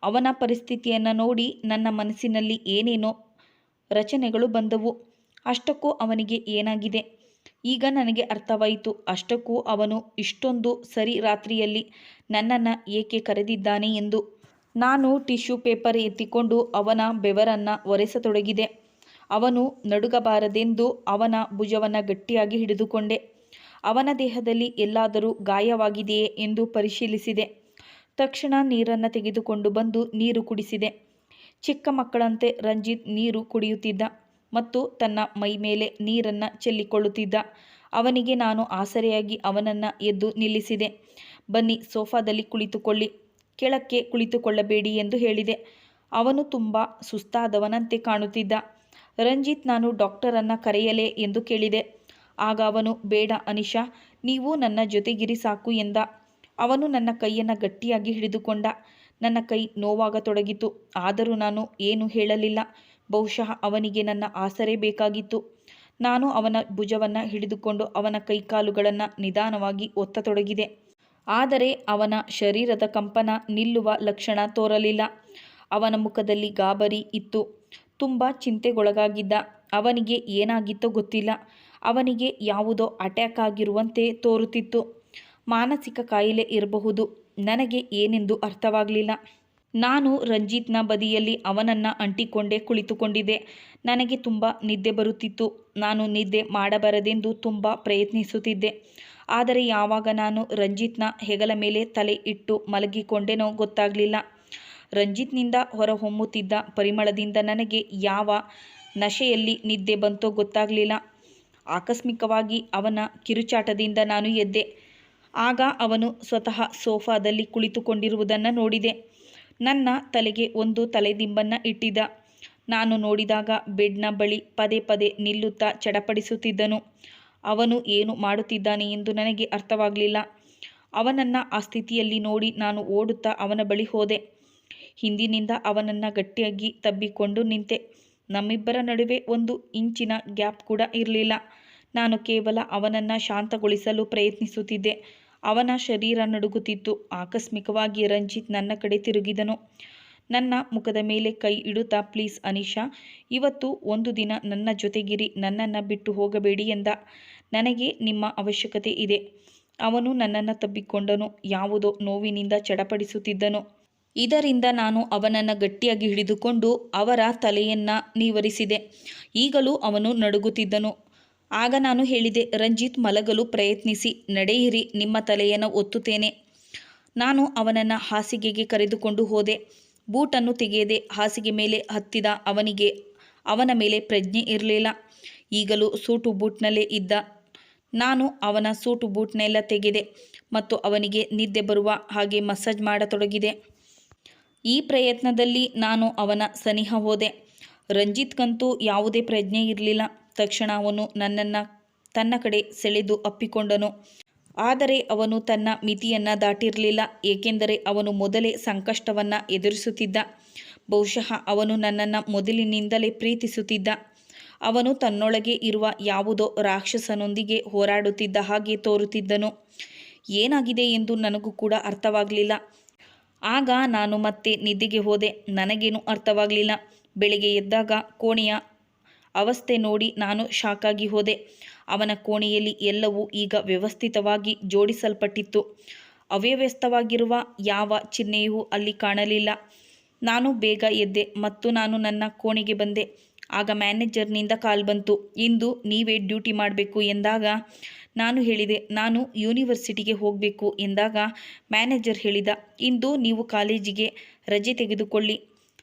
ಅವನ ಪರಿಸ್ಥಿತಿಯನ್ನು ನೋಡಿ ನನ್ನ ಮನಸ್ಸಿನಲ್ಲಿ ಏನೇನೋ ರಚನೆಗಳು ಬಂದವು. ಅಷ್ಟಕ್ಕೂ ಅವನಿಗೆ ಏನಾಗಿದೆ ಈಗ ನನಗೆ ಅರ್ಥವಾಯಿತು. ಅಷ್ಟಕ್ಕೂ ಅವನು ಇಷ್ಟೊಂದು ಸರಿ ರಾತ್ರಿಯಲ್ಲಿ ನನ್ನನ್ನು ಏಕೆ ಕರೆದಿದ್ದಾನೆ ಎಂದು. ನಾನು ಟಿಶ್ಯೂ ಪೇಪರ್ ಎತ್ತಿಕೊಂಡು ಅವನ ಬೆವರನ್ನು ಒರೆಸತೊಡಗಿದೆ. ಅವನು ನಡುಗಬಾರದೆಂದು ಅವನ ಭುಜವನ್ನು ಗಟ್ಟಿಯಾಗಿ ಹಿಡಿದುಕೊಂಡೆ. ಅವನ ದೇಹದಲ್ಲಿ ಎಲ್ಲಾದರೂ ಗಾಯವಾಗಿದೆಯೇ ಎಂದು ಪರಿಶೀಲಿಸಿದೆ. ತಕ್ಷಣ ನೀರನ್ನು ತೆಗೆದುಕೊಂಡು ಬಂದು ನೀರು ಕುಡಿಸಿದೆ. ಚಿಕ್ಕ ಮಕ್ಕಳಂತೆ ರಂಜಿತ್ ನೀರು ಕುಡಿಯುತ್ತಿದ್ದ ಮತ್ತು ತನ್ನ ಮೈ ಮೇಲೆ ನೀರನ್ನು ಚೆಲ್ಲಿಕೊಳ್ಳುತ್ತಿದ್ದ. ಅವನಿಗೆ ನಾನು ಆಸರೆಯಾಗಿ ಅವನನ್ನು ಎದ್ದು ನಿಲ್ಲಿಸಿದೆ. ಬನ್ನಿ, ಸೋಫಾದಲ್ಲಿ ಕುಳಿತುಕೊಳ್ಳಿ, ಕೆಳಕ್ಕೆ ಕುಳಿತುಕೊಳ್ಳಬೇಡಿ ಎಂದು ಹೇಳಿದೆ. ಅವನು ತುಂಬ ಸುಸ್ತಾದವನಂತೆ ಕಾಣುತ್ತಿದ್ದ. ರಂಜಿತ್, ನಾನು ಡಾಕ್ಟರನ್ನು ಕರೆಯಲೇ ಎಂದು ಕೇಳಿದೆ. ಆಗ ಅವನು, ಬೇಡ ಅನಿಶಾ, ನೀವು ನನ್ನ ಜೊತೆಗಿರಿ ಸಾಕು ಎಂದ. ಅವನು ನನ್ನ ಕೈಯನ್ನು ಗಟ್ಟಿಯಾಗಿ ಹಿಡಿದುಕೊಂಡ. ನನ್ನ ಕೈ ನೋವಾಗತೊಡಗಿತು. ಆದರೂ ನಾನು ಏನೂ ಹೇಳಲಿಲ್ಲ. ಬಹುಶಃ ಅವನಿಗೆ ನನ್ನ ಆಸರೆ ಬೇಕಾಗಿತ್ತು. ನಾನು ಅವನ ಭುಜವನ್ನು ಹಿಡಿದುಕೊಂಡು ಅವನ ಕೈಕಾಲುಗಳನ್ನು ನಿಧಾನವಾಗಿ ಒತ್ತತೊಡಗಿದೆ. ಆದರೆ ಅವನ ಶರೀರದ ಕಂಪನ ನಿಲ್ಲುವ ಲಕ್ಷಣ ತೋರಲಿಲ್ಲ. ಅವನ ಮುಖದಲ್ಲಿ ಗಾಬರಿ ಇತ್ತು. ತುಂಬ ಚಿಂತೆಗೊಳಗಾಗಿದ್ದ. ಅವನಿಗೆ ಏನಾಗಿತ್ತೋ ಗೊತ್ತಿಲ್ಲ. ಅವನಿಗೆ ಯಾವುದೋ ಅಟ್ಯಾಕ್ ಆಗಿರುವಂತೆ ತೋರುತ್ತಿತ್ತು. ಮಾನಸಿಕ ಕಾಯಿಲೆ ಇರಬಹುದು. ನನಗೆ ಏನೆಂದು ಅರ್ಥವಾಗಲಿಲ್ಲ. ನಾನು ರಂಜಿತ್ನ ಬದಿಯಲ್ಲಿ ಅವನನ್ನು ಅಂಟಿಕೊಂಡೇ ಕುಳಿತುಕೊಂಡಿದ್ದೆ. ನನಗೆ ತುಂಬ ನಿದ್ದೆ ಬರುತ್ತಿತ್ತು. ನಾನು ನಿದ್ದೆ ಮಾಡಬಾರದೆಂದು ತುಂಬ ಪ್ರಯತ್ನಿಸುತ್ತಿದ್ದೆ. ಆದರೆ ಯಾವಾಗ ನಾನು ರಂಜಿತ್ನ ಹೆಗಲ ಮೇಲೆ ತಲೆ ಇಟ್ಟು ಮಲಗಿಕೊಂಡೆನೋ ಗೊತ್ತಾಗಲಿಲ್ಲ. ರಂಜಿತ್ನಿಂದ ಹೊರಹೊಮ್ಮುತ್ತಿದ್ದ ಪರಿಮಳದಿಂದ ನನಗೆ ಯಾವ ನಶೆಯಲ್ಲಿ ನಿದ್ದೆ ಬಂತೋ ಗೊತ್ತಾಗಲಿಲ್ಲ. ಆಕಸ್ಮಿಕವಾಗಿ ಅವನ ಕಿರುಚಾಟದಿಂದ ನಾನು ಎದ್ದೆ. ಆಗ ಅವನು ಸ್ವತಃ ಸೋಫಾದಲ್ಲಿ ಕುಳಿತುಕೊಂಡಿರುವುದನ್ನು ನೋಡಿದೆ. ನನ್ನ ತಲೆಗೆ ಒಂದು ತಲೆದಿಂಬನ್ನು ಇಟ್ಟಿದ್ದ. ನಾನು ನೋಡಿದಾಗ ಬೆಡ್ನ ಬಳಿ ಪದೇ ಪದೇ ನಿಲ್ಲುತ್ತಾ ಚಡಪಡಿಸುತ್ತಿದ್ದನು. ಅವನು ಏನು ಮಾಡುತ್ತಿದ್ದಾನೆ ಎಂದು ನನಗೆ ಅರ್ಥವಾಗಲಿಲ್ಲ. ಅವನನ್ನು ಆ ಸ್ಥಿತಿಯಲ್ಲಿ ನೋಡಿ ನಾನು ಓಡುತ್ತಾ ಅವನ ಬಳಿ ಹೋದೆ. ಹಿಂದಿನಿಂದ ಅವನನ್ನು ಗಟ್ಟಿಯಾಗಿ ತಬ್ಬಿಕೊಂಡು ನಿಂತೆ. ನಮ್ಮಿಬ್ಬರ ನಡುವೆ 1 ಇಂಚಿನ ಗ್ಯಾಪ್ ಕೂಡ ಇರಲಿಲ್ಲ. ನಾನು ಕೇವಲ ಅವನನ್ನು ಶಾಂತಗೊಳಿಸಲು ಪ್ರಯತ್ನಿಸುತ್ತಿದ್ದೆ. ಅವನ ಶರೀರ ನಡುಗುತ್ತಿತ್ತು. ಆಕಸ್ಮಿಕವಾಗಿ ರಂಜಿತ್ ನನ್ನ ಕಡೆ ತಿರುಗಿದನು. ನನ್ನ ಮುಖದ ಮೇಲೆ ಕೈ ಇಡುತ್ತಾ, ಪ್ಲೀಸ್ ಅನಿಶಾ, ಇವತ್ತು ಒಂದು ದಿನ ನನ್ನ ಜೊತೆಗಿರಿ, ನನ್ನನ್ನು ಬಿಟ್ಟು ಹೋಗಬೇಡಿ ಎಂದ. ನನಗೆ ನಿಮ್ಮ ಅವಶ್ಯಕತೆ ಇದೆ. ಅವನು ನನ್ನನ್ನು ತಬ್ಬಿಕೊಂಡನು. ಯಾವುದೋ ನೋವಿನಿಂದ ಚಡಪಡಿಸುತ್ತಿದ್ದನು. ಇದರಿಂದ ನಾನು ಅವನನ್ನು ಗಟ್ಟಿಯಾಗಿ ಹಿಡಿದುಕೊಂಡು ಅವರ ತಲೆಯನ್ನು ನಿವರಿಸಿದೆ. ಈಗಲೂ ಅವನು ನಡುಗುತ್ತಿದ್ದನು. ಆಗ ನಾನು ಹೇಳಿದೆ, ರಂಜಿತ್, ಮಲಗಲು ಪ್ರಯತ್ನಿಸಿ, ನಡೆಯಿರಿ, ನಿಮ್ಮ ತಲೆಯನ್ನು ಒತ್ತುತ್ತೇನೆ. ನಾನು ಅವನನ್ನು ಹಾಸಿಗೆಗೆ ಕರೆದುಕೊಂಡು ಹೋದೆ. ಬೂಟನ್ನು ತೆಗೆಯದೆ ಹಾಸಿಗೆ ಮೇಲೆ ಹತ್ತಿದ ಅವನಿಗೆ ಅವನ ಮೇಲೆ ಪ್ರಜ್ಞೆ ಇರಲಿಲ್ಲ. ಈಗಲೂ ಸೂಟು ಬೂಟ್ನಲ್ಲೇ ಇದ್ದ. ನಾನು ಅವನ ಸೂಟು ಬೂಟ್ನೆಲ್ಲ ತೆಗೆದೆ ಮತ್ತು ಅವನಿಗೆ ನಿದ್ದೆ ಬರುವ ಹಾಗೆ ಮಸಾಜ್ ಮಾಡತೊಡಗಿದೆ. ಈ ಪ್ರಯತ್ನದಲ್ಲಿ ನಾನು ಅವನ ಸನಿಹ ಹೋದೆ. ರಂಜಿತ್ಗಂತೂ ಯಾವುದೇ ಪ್ರಜ್ಞೆ ಇರಲಿಲ್ಲ. ತಕ್ಷಣ ಅವನು ನನ್ನನ್ನು ತನ್ನ ಕಡೆ ಸೆಳೆದು ಅಪ್ಪಿಕೊಂಡನು. ಆದರೆ ಅವನು ತನ್ನ ಮಿತಿಯನ್ನು ದಾಟಿರಲಿಲ್ಲ, ಏಕೆಂದರೆ ಅವನು ಮೊದಲೇ ಸಂಕಷ್ಟವನ್ನು ಎದುರಿಸುತ್ತಿದ್ದ. ಬಹುಶಃ ಅವನು ನನ್ನನ್ನು ಮೊದಲಿನಿಂದಲೇ ಪ್ರೀತಿಸುತ್ತಿದ್ದ. ಅವನು ತನ್ನೊಳಗೆ ಇರುವ ಯಾವುದೋ ರಾಕ್ಷಸನೊಂದಿಗೆ ಹೋರಾಡುತ್ತಿದ್ದ ಹಾಗೆ ತೋರುತ್ತಿದ್ದನು. ಏನಾಗಿದೆ ಎಂದು ನನಗೂ ಕೂಡ ಅರ್ಥವಾಗಲಿಲ್ಲ. ಆಗ ನಾನು ಮತ್ತೆ ನಿದ್ದೆಗೆ ಹೋದೆ. ನನಗೇನು ಅರ್ಥವಾಗಲಿಲ್ಲ. ಬೆಳಿಗ್ಗೆ ಎದ್ದಾಗ ಕೋಣೆಯ ಅವಸ್ಥೆ ನೋಡಿ ನಾನು ಶಾಕಾಗಿ ಹೋದೆ. ಅವನ ಕೋಣೆಯಲ್ಲಿ ಎಲ್ಲವೂ ಈಗ ವ್ಯವಸ್ಥಿತವಾಗಿ ಜೋಡಿಸಲ್ಪಟ್ಟಿತ್ತು. ಅವ್ಯವಸ್ಥವಾಗಿರುವ ಯಾವ ಚಿಹ್ನೆಯೂ ಅಲ್ಲಿ ಕಾಣಲಿಲ್ಲ. ನಾನು ಬೇಗ ಎದ್ದೆ ಮತ್ತು ನಾನು ನನ್ನ ಕೋಣೆಗೆ ಬಂದೆ. ಆಗ ಮ್ಯಾನೇಜರ್ನಿಂದ ಕಾಲ್ ಬಂತು. ಇಂದು ನೀವೇ ಡ್ಯೂಟಿ ಮಾಡಬೇಕು ಎಂದಾಗ ನಾನು ಹೇಳಿದೆ, ನಾನು ಯೂನಿವರ್ಸಿಟಿಗೆ ಹೋಗಬೇಕು ಎಂದಾಗ ಮ್ಯಾನೇಜರ್ ಹೇಳಿದ, ಇಂದು ನೀವು ಕಾಲೇಜಿಗೆ ರಜೆ ತೆಗೆದುಕೊಳ್ಳಿ.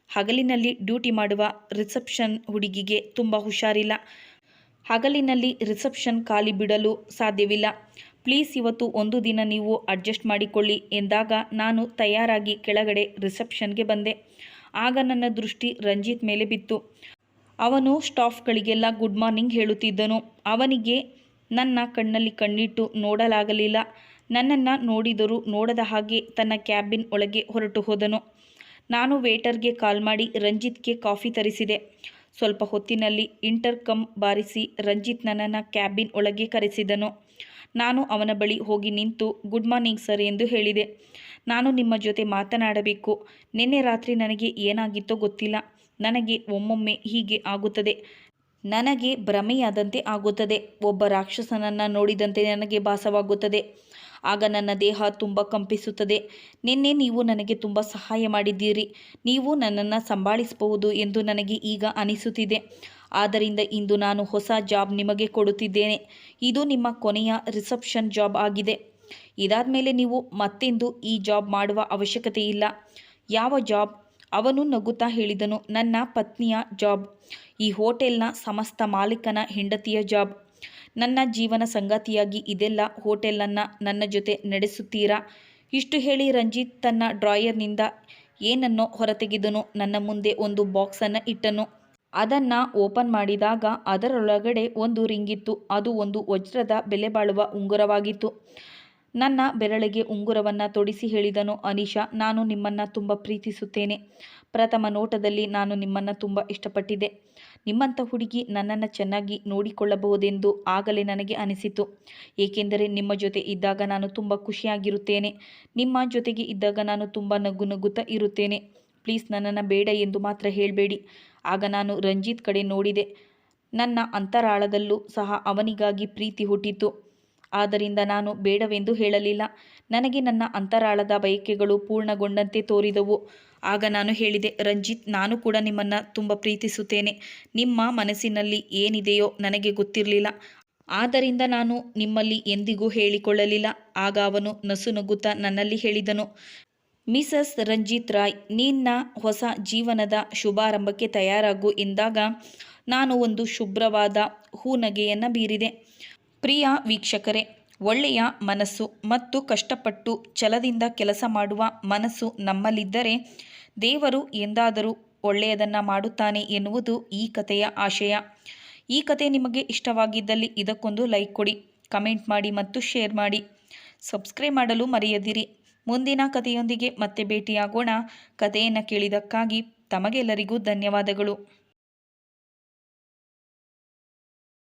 ಹಗಲಿನಲ್ಲಿ ಡ್ಯೂಟಿ ಮಾಡುವ ರಿಸೆಪ್ಷನ್ ಹುಡುಗಿಗೆ ತುಂಬ ಹುಷಾರಿಲ್ಲ. ಹಗಲಿನಲ್ಲಿ ರಿಸೆಪ್ಷನ್ ಖಾಲಿ ಬಿಡಲು ಸಾಧ್ಯವಿಲ್ಲ. ಪ್ಲೀಸ್ ಇವತ್ತು ಒಂದು ದಿನ ನೀವು ಅಡ್ಜಸ್ಟ್ ಮಾಡಿಕೊಳ್ಳಿ ಎಂದಾಗ ನಾನು ತಯಾರಾಗಿ ಕೆಳಗಡೆ ರಿಸೆಪ್ಷನ್ಗೆ ಬಂದೆ. ಆಗ ನನ್ನ ದೃಷ್ಟಿ ರಂಜಿತ್ ಮೇಲೆ ಬಿತ್ತು. ಅವನು ಸ್ಟಾಫ್ಗಳಿಗೆಲ್ಲ ಗುಡ್ ಮಾರ್ನಿಂಗ್ ಹೇಳುತ್ತಿದ್ದನು. ಅವನಿಗೆ ನನ್ನ ಕಣ್ಣಲ್ಲಿ ಕಣ್ಣಿಟ್ಟು ನೋಡಲಾಗಲಿಲ್ಲ. ನನ್ನನ್ನು ನೋಡಿದರೂ ನೋಡದ ಹಾಗೆ ತನ್ನ ಕ್ಯಾಬಿನ್ ಒಳಗೆ ಹೊರಟು ಹೋದನು. ನಾನು ವೇಟರ್ಗೆ ಕಾಲ್ ಮಾಡಿ ರಂಜಿತ್ಗೆ ಕಾಫಿ ತರಿಸಿದೆ. ಸ್ವಲ್ಪ ಹೊತ್ತಿನಲ್ಲಿ ಇಂಟರ್ಕಮ್ ಬಾರಿಸಿ ರಂಜಿತ್ ನನ್ನನ್ನು ಕ್ಯಾಬಿನ್ ಒಳಗೆ ಕರೆಸಿದನು. ನಾನು ಅವನ ಬಳಿ ಹೋಗಿ ನಿಂತು ಗುಡ್ ಮಾರ್ನಿಂಗ್ ಸರ್ ಎಂದು ಹೇಳಿದೆ. ನಾನು ನಿಮ್ಮ ಜೊತೆ ಮಾತನಾಡಬೇಕು. ನಿನ್ನೆ ರಾತ್ರಿ ನನಗೆ ಏನಾಗಿತ್ತೋ ಗೊತ್ತಿಲ್ಲ. ನನಗೆ ಒಮ್ಮೊಮ್ಮೆ ಹೀಗೆ ಆಗುತ್ತದೆ. ನನಗೆ ಭ್ರಮೆಯಾದಂತೆ ಆಗುತ್ತದೆ. ಒಬ್ಬ ರಾಕ್ಷಸನನ್ನು ನೋಡಿದಂತೆ ನನಗೆ ಭಾಸವಾಗುತ್ತದೆ. ಆಗ ನನ್ನ ದೇಹ ತುಂಬ ಕಂಪಿಸುತ್ತದೆ. ನಿನ್ನೆ ನೀವು ನನಗೆ ತುಂಬ ಸಹಾಯ ಮಾಡಿದ್ದೀರಿ. ನೀವು ನನ್ನನ್ನು ಸಂಭಾಳಿಸಬಹುದು ಎಂದು ನನಗೆ ಈಗ ಅನಿಸುತ್ತಿದೆ. ಆದ್ದರಿಂದ ಇಂದು ನಾನು ಹೊಸ ಜಾಬ್ ನಿಮಗೆ ಕೊಡುತ್ತಿದ್ದೇನೆ. ಇದು ನಿಮ್ಮ ಕೊನೆಯ ರಿಸೆಪ್ಷನ್ ಜಾಬ್ ಆಗಿದೆ. ಇದಾದ ಮೇಲೆ ನೀವು ಮತ್ತೆಂದು ಈ ಜಾಬ್ ಮಾಡುವ ಅವಶ್ಯಕತೆ ಇಲ್ಲ. ಯಾವ ಜಾಬ್? ಅವನು ನಗುತ್ತಾ ಹೇಳಿದನು, ನನ್ನ ಪತ್ನಿಯ ಜಾಬ್. ಈ ಹೋಟೆಲ್ನ ಸಮಸ್ತ ಮಾಲೀಕನ ಹೆಂಡತಿಯ ಜಾಬ್. ನನ್ನ ಜೀವನ ಸಂಗಾತಿಯಾಗಿ ಇದೆಲ್ಲ ಹೋಟೆಲನ್ನು ನನ್ನ ಜೊತೆ ನಡೆಸುತ್ತೀರಾ? ಇಷ್ಟು ಹೇಳಿ ರಂಜಿತ್ ತನ್ನ ಡ್ರಾಯರ್ನಿಂದ ಏನನ್ನೋ ಹೊರತೆಗೆದನು. ನನ್ನ ಮುಂದೆ ಒಂದು ಬಾಕ್ಸನ್ನು ಇಟ್ಟನು. ಅದನ್ನು ಓಪನ್ ಮಾಡಿದಾಗ ಅದರೊಳಗಡೆ ಒಂದು ರಿಂಗಿತ್ತು. ಅದು ಒಂದು ವಜ್ರದ ಬೆಲೆ ಬಾಳುವ ಉಂಗುರವಾಗಿತ್ತು. ನನ್ನ ಬೆರಳಿಗೆ ಉಂಗುರವನ್ನು ತೊಡಿಸಿ ಹೇಳಿದನು, ಅನಿಶಾ, ನಾನು ನಿಮ್ಮನ್ನು ತುಂಬ ಪ್ರೀತಿಸುತ್ತೇನೆ. ಪ್ರಥಮ ನೋಟದಲ್ಲಿ ನಾನು ನಿಮ್ಮನ್ನು ತುಂಬ ಇಷ್ಟಪಟ್ಟಿದ್ದೆ. ನಿಮ್ಮಂಥ ಹುಡುಗಿ ನನ್ನನ್ನು ಚೆನ್ನಾಗಿ ನೋಡಿಕೊಳ್ಳಬಹುದೆಂದು ಆಗಲೇ ನನಗೆ ಅನಿಸಿತು. ಏಕೆಂದರೆ ನಿಮ್ಮ ಜೊತೆ ಇದ್ದಾಗ ನಾನು ತುಂಬ ಖುಷಿಯಾಗಿರುತ್ತೇನೆ. ನಿಮ್ಮ ಜೊತೆಗೆ ಇದ್ದಾಗ ನಾನು ತುಂಬ ನಗುತ್ತಾ ಇರುತ್ತೇನೆ. ಪ್ಲೀಸ್ ನನ್ನನ್ನು ಬೇಡ ಎಂದು ಮಾತ್ರ ಹೇಳಬೇಡಿ. ಆಗ ನಾನು ರಂಜಿತ್ ಕಡೆ ನೋಡಿದೆ. ನನ್ನ ಅಂತರಾಳದಲ್ಲೂ ಸಹ ಅವನಿಗಾಗಿ ಪ್ರೀತಿ ಹುಟ್ಟಿತು. ಆದ್ದರಿಂದ ನಾನು ಬೇಡವೆಂದು ಹೇಳಲಿಲ್ಲ. ನನಗೆ ನನ್ನ ಅಂತರಾಳದ ಬಯಕೆಗಳು ಪೂರ್ಣಗೊಂಡಂತೆ ತೋರಿದವು. ಆಗ ನಾನು ಹೇಳಿದೆ, ರಂಜಿತ್, ನಾನು ಕೂಡ ನಿಮ್ಮನ್ನು ತುಂಬ ಪ್ರೀತಿಸುತ್ತೇನೆ. ನಿಮ್ಮ ಮನಸ್ಸಿನಲ್ಲಿ ಏನಿದೆಯೋ ನನಗೆ ಗೊತ್ತಿರಲಿಲ್ಲ. ಆದ್ದರಿಂದ ನಾನು ನಿಮ್ಮಲ್ಲಿ ಎಂದಿಗೂ ಹೇಳಿಕೊಳ್ಳಲಿಲ್ಲ. ಆಗ ಅವನು ನಸುನಗುತ್ತಾ ನನ್ನಲ್ಲಿ ಹೇಳಿದನು, ಮಿಸಸ್ ರಂಜಿತ್ ರಾಯ್, ನಿನ್ನ ಹೊಸ ಜೀವನದ ಶುಭಾರಂಭಕ್ಕೆ ತಯಾರಾಗು ಎಂದಾಗ ನಾನು ಒಂದು ಶುಭ್ರವಾದ ಹೂನಗೆಯನ್ನು ಬೀರಿದೆ. ಪ್ರಿಯ ವೀಕ್ಷಕರೇ, ಒಳ್ಳೆಯ ಮನಸ್ಸು ಮತ್ತು ಕಷ್ಟಪಟ್ಟು ಛಲದಿಂದ ಕೆಲಸ ಮಾಡುವ ಮನಸ್ಸು ನಮ್ಮಲ್ಲಿದ್ದರೆ ದೇವರು ಎಂದಾದರೂ ಒಳ್ಳೆಯದನ್ನು ಮಾಡುತ್ತಾನೆ ಎನ್ನುವುದು ಈ ಕಥೆಯ ಆಶಯ. ಈ ಕಥೆ ನಿಮಗೆ ಇಷ್ಟವಾಗಿದ್ದಲ್ಲಿ ಇದಕ್ಕೊಂದು ಲೈಕ್ ಕೊಡಿ, ಕಮೆಂಟ್ ಮಾಡಿ ಮತ್ತು ಶೇರ್ ಮಾಡಿ. ಸಬ್ಸ್ಕ್ರೈಬ್ ಮಾಡಲು ಮರೆಯದಿರಿ. ಮುಂದಿನ ಕಥೆಯೊಂದಿಗೆ ಮತ್ತೆ ಭೇಟಿಯಾಗೋಣ. ಕಥೆಯನ್ನು ಕೇಳಿದ್ದಕ್ಕಾಗಿ ತಮಗೆಲ್ಲರಿಗೂ ಧನ್ಯವಾದಗಳು.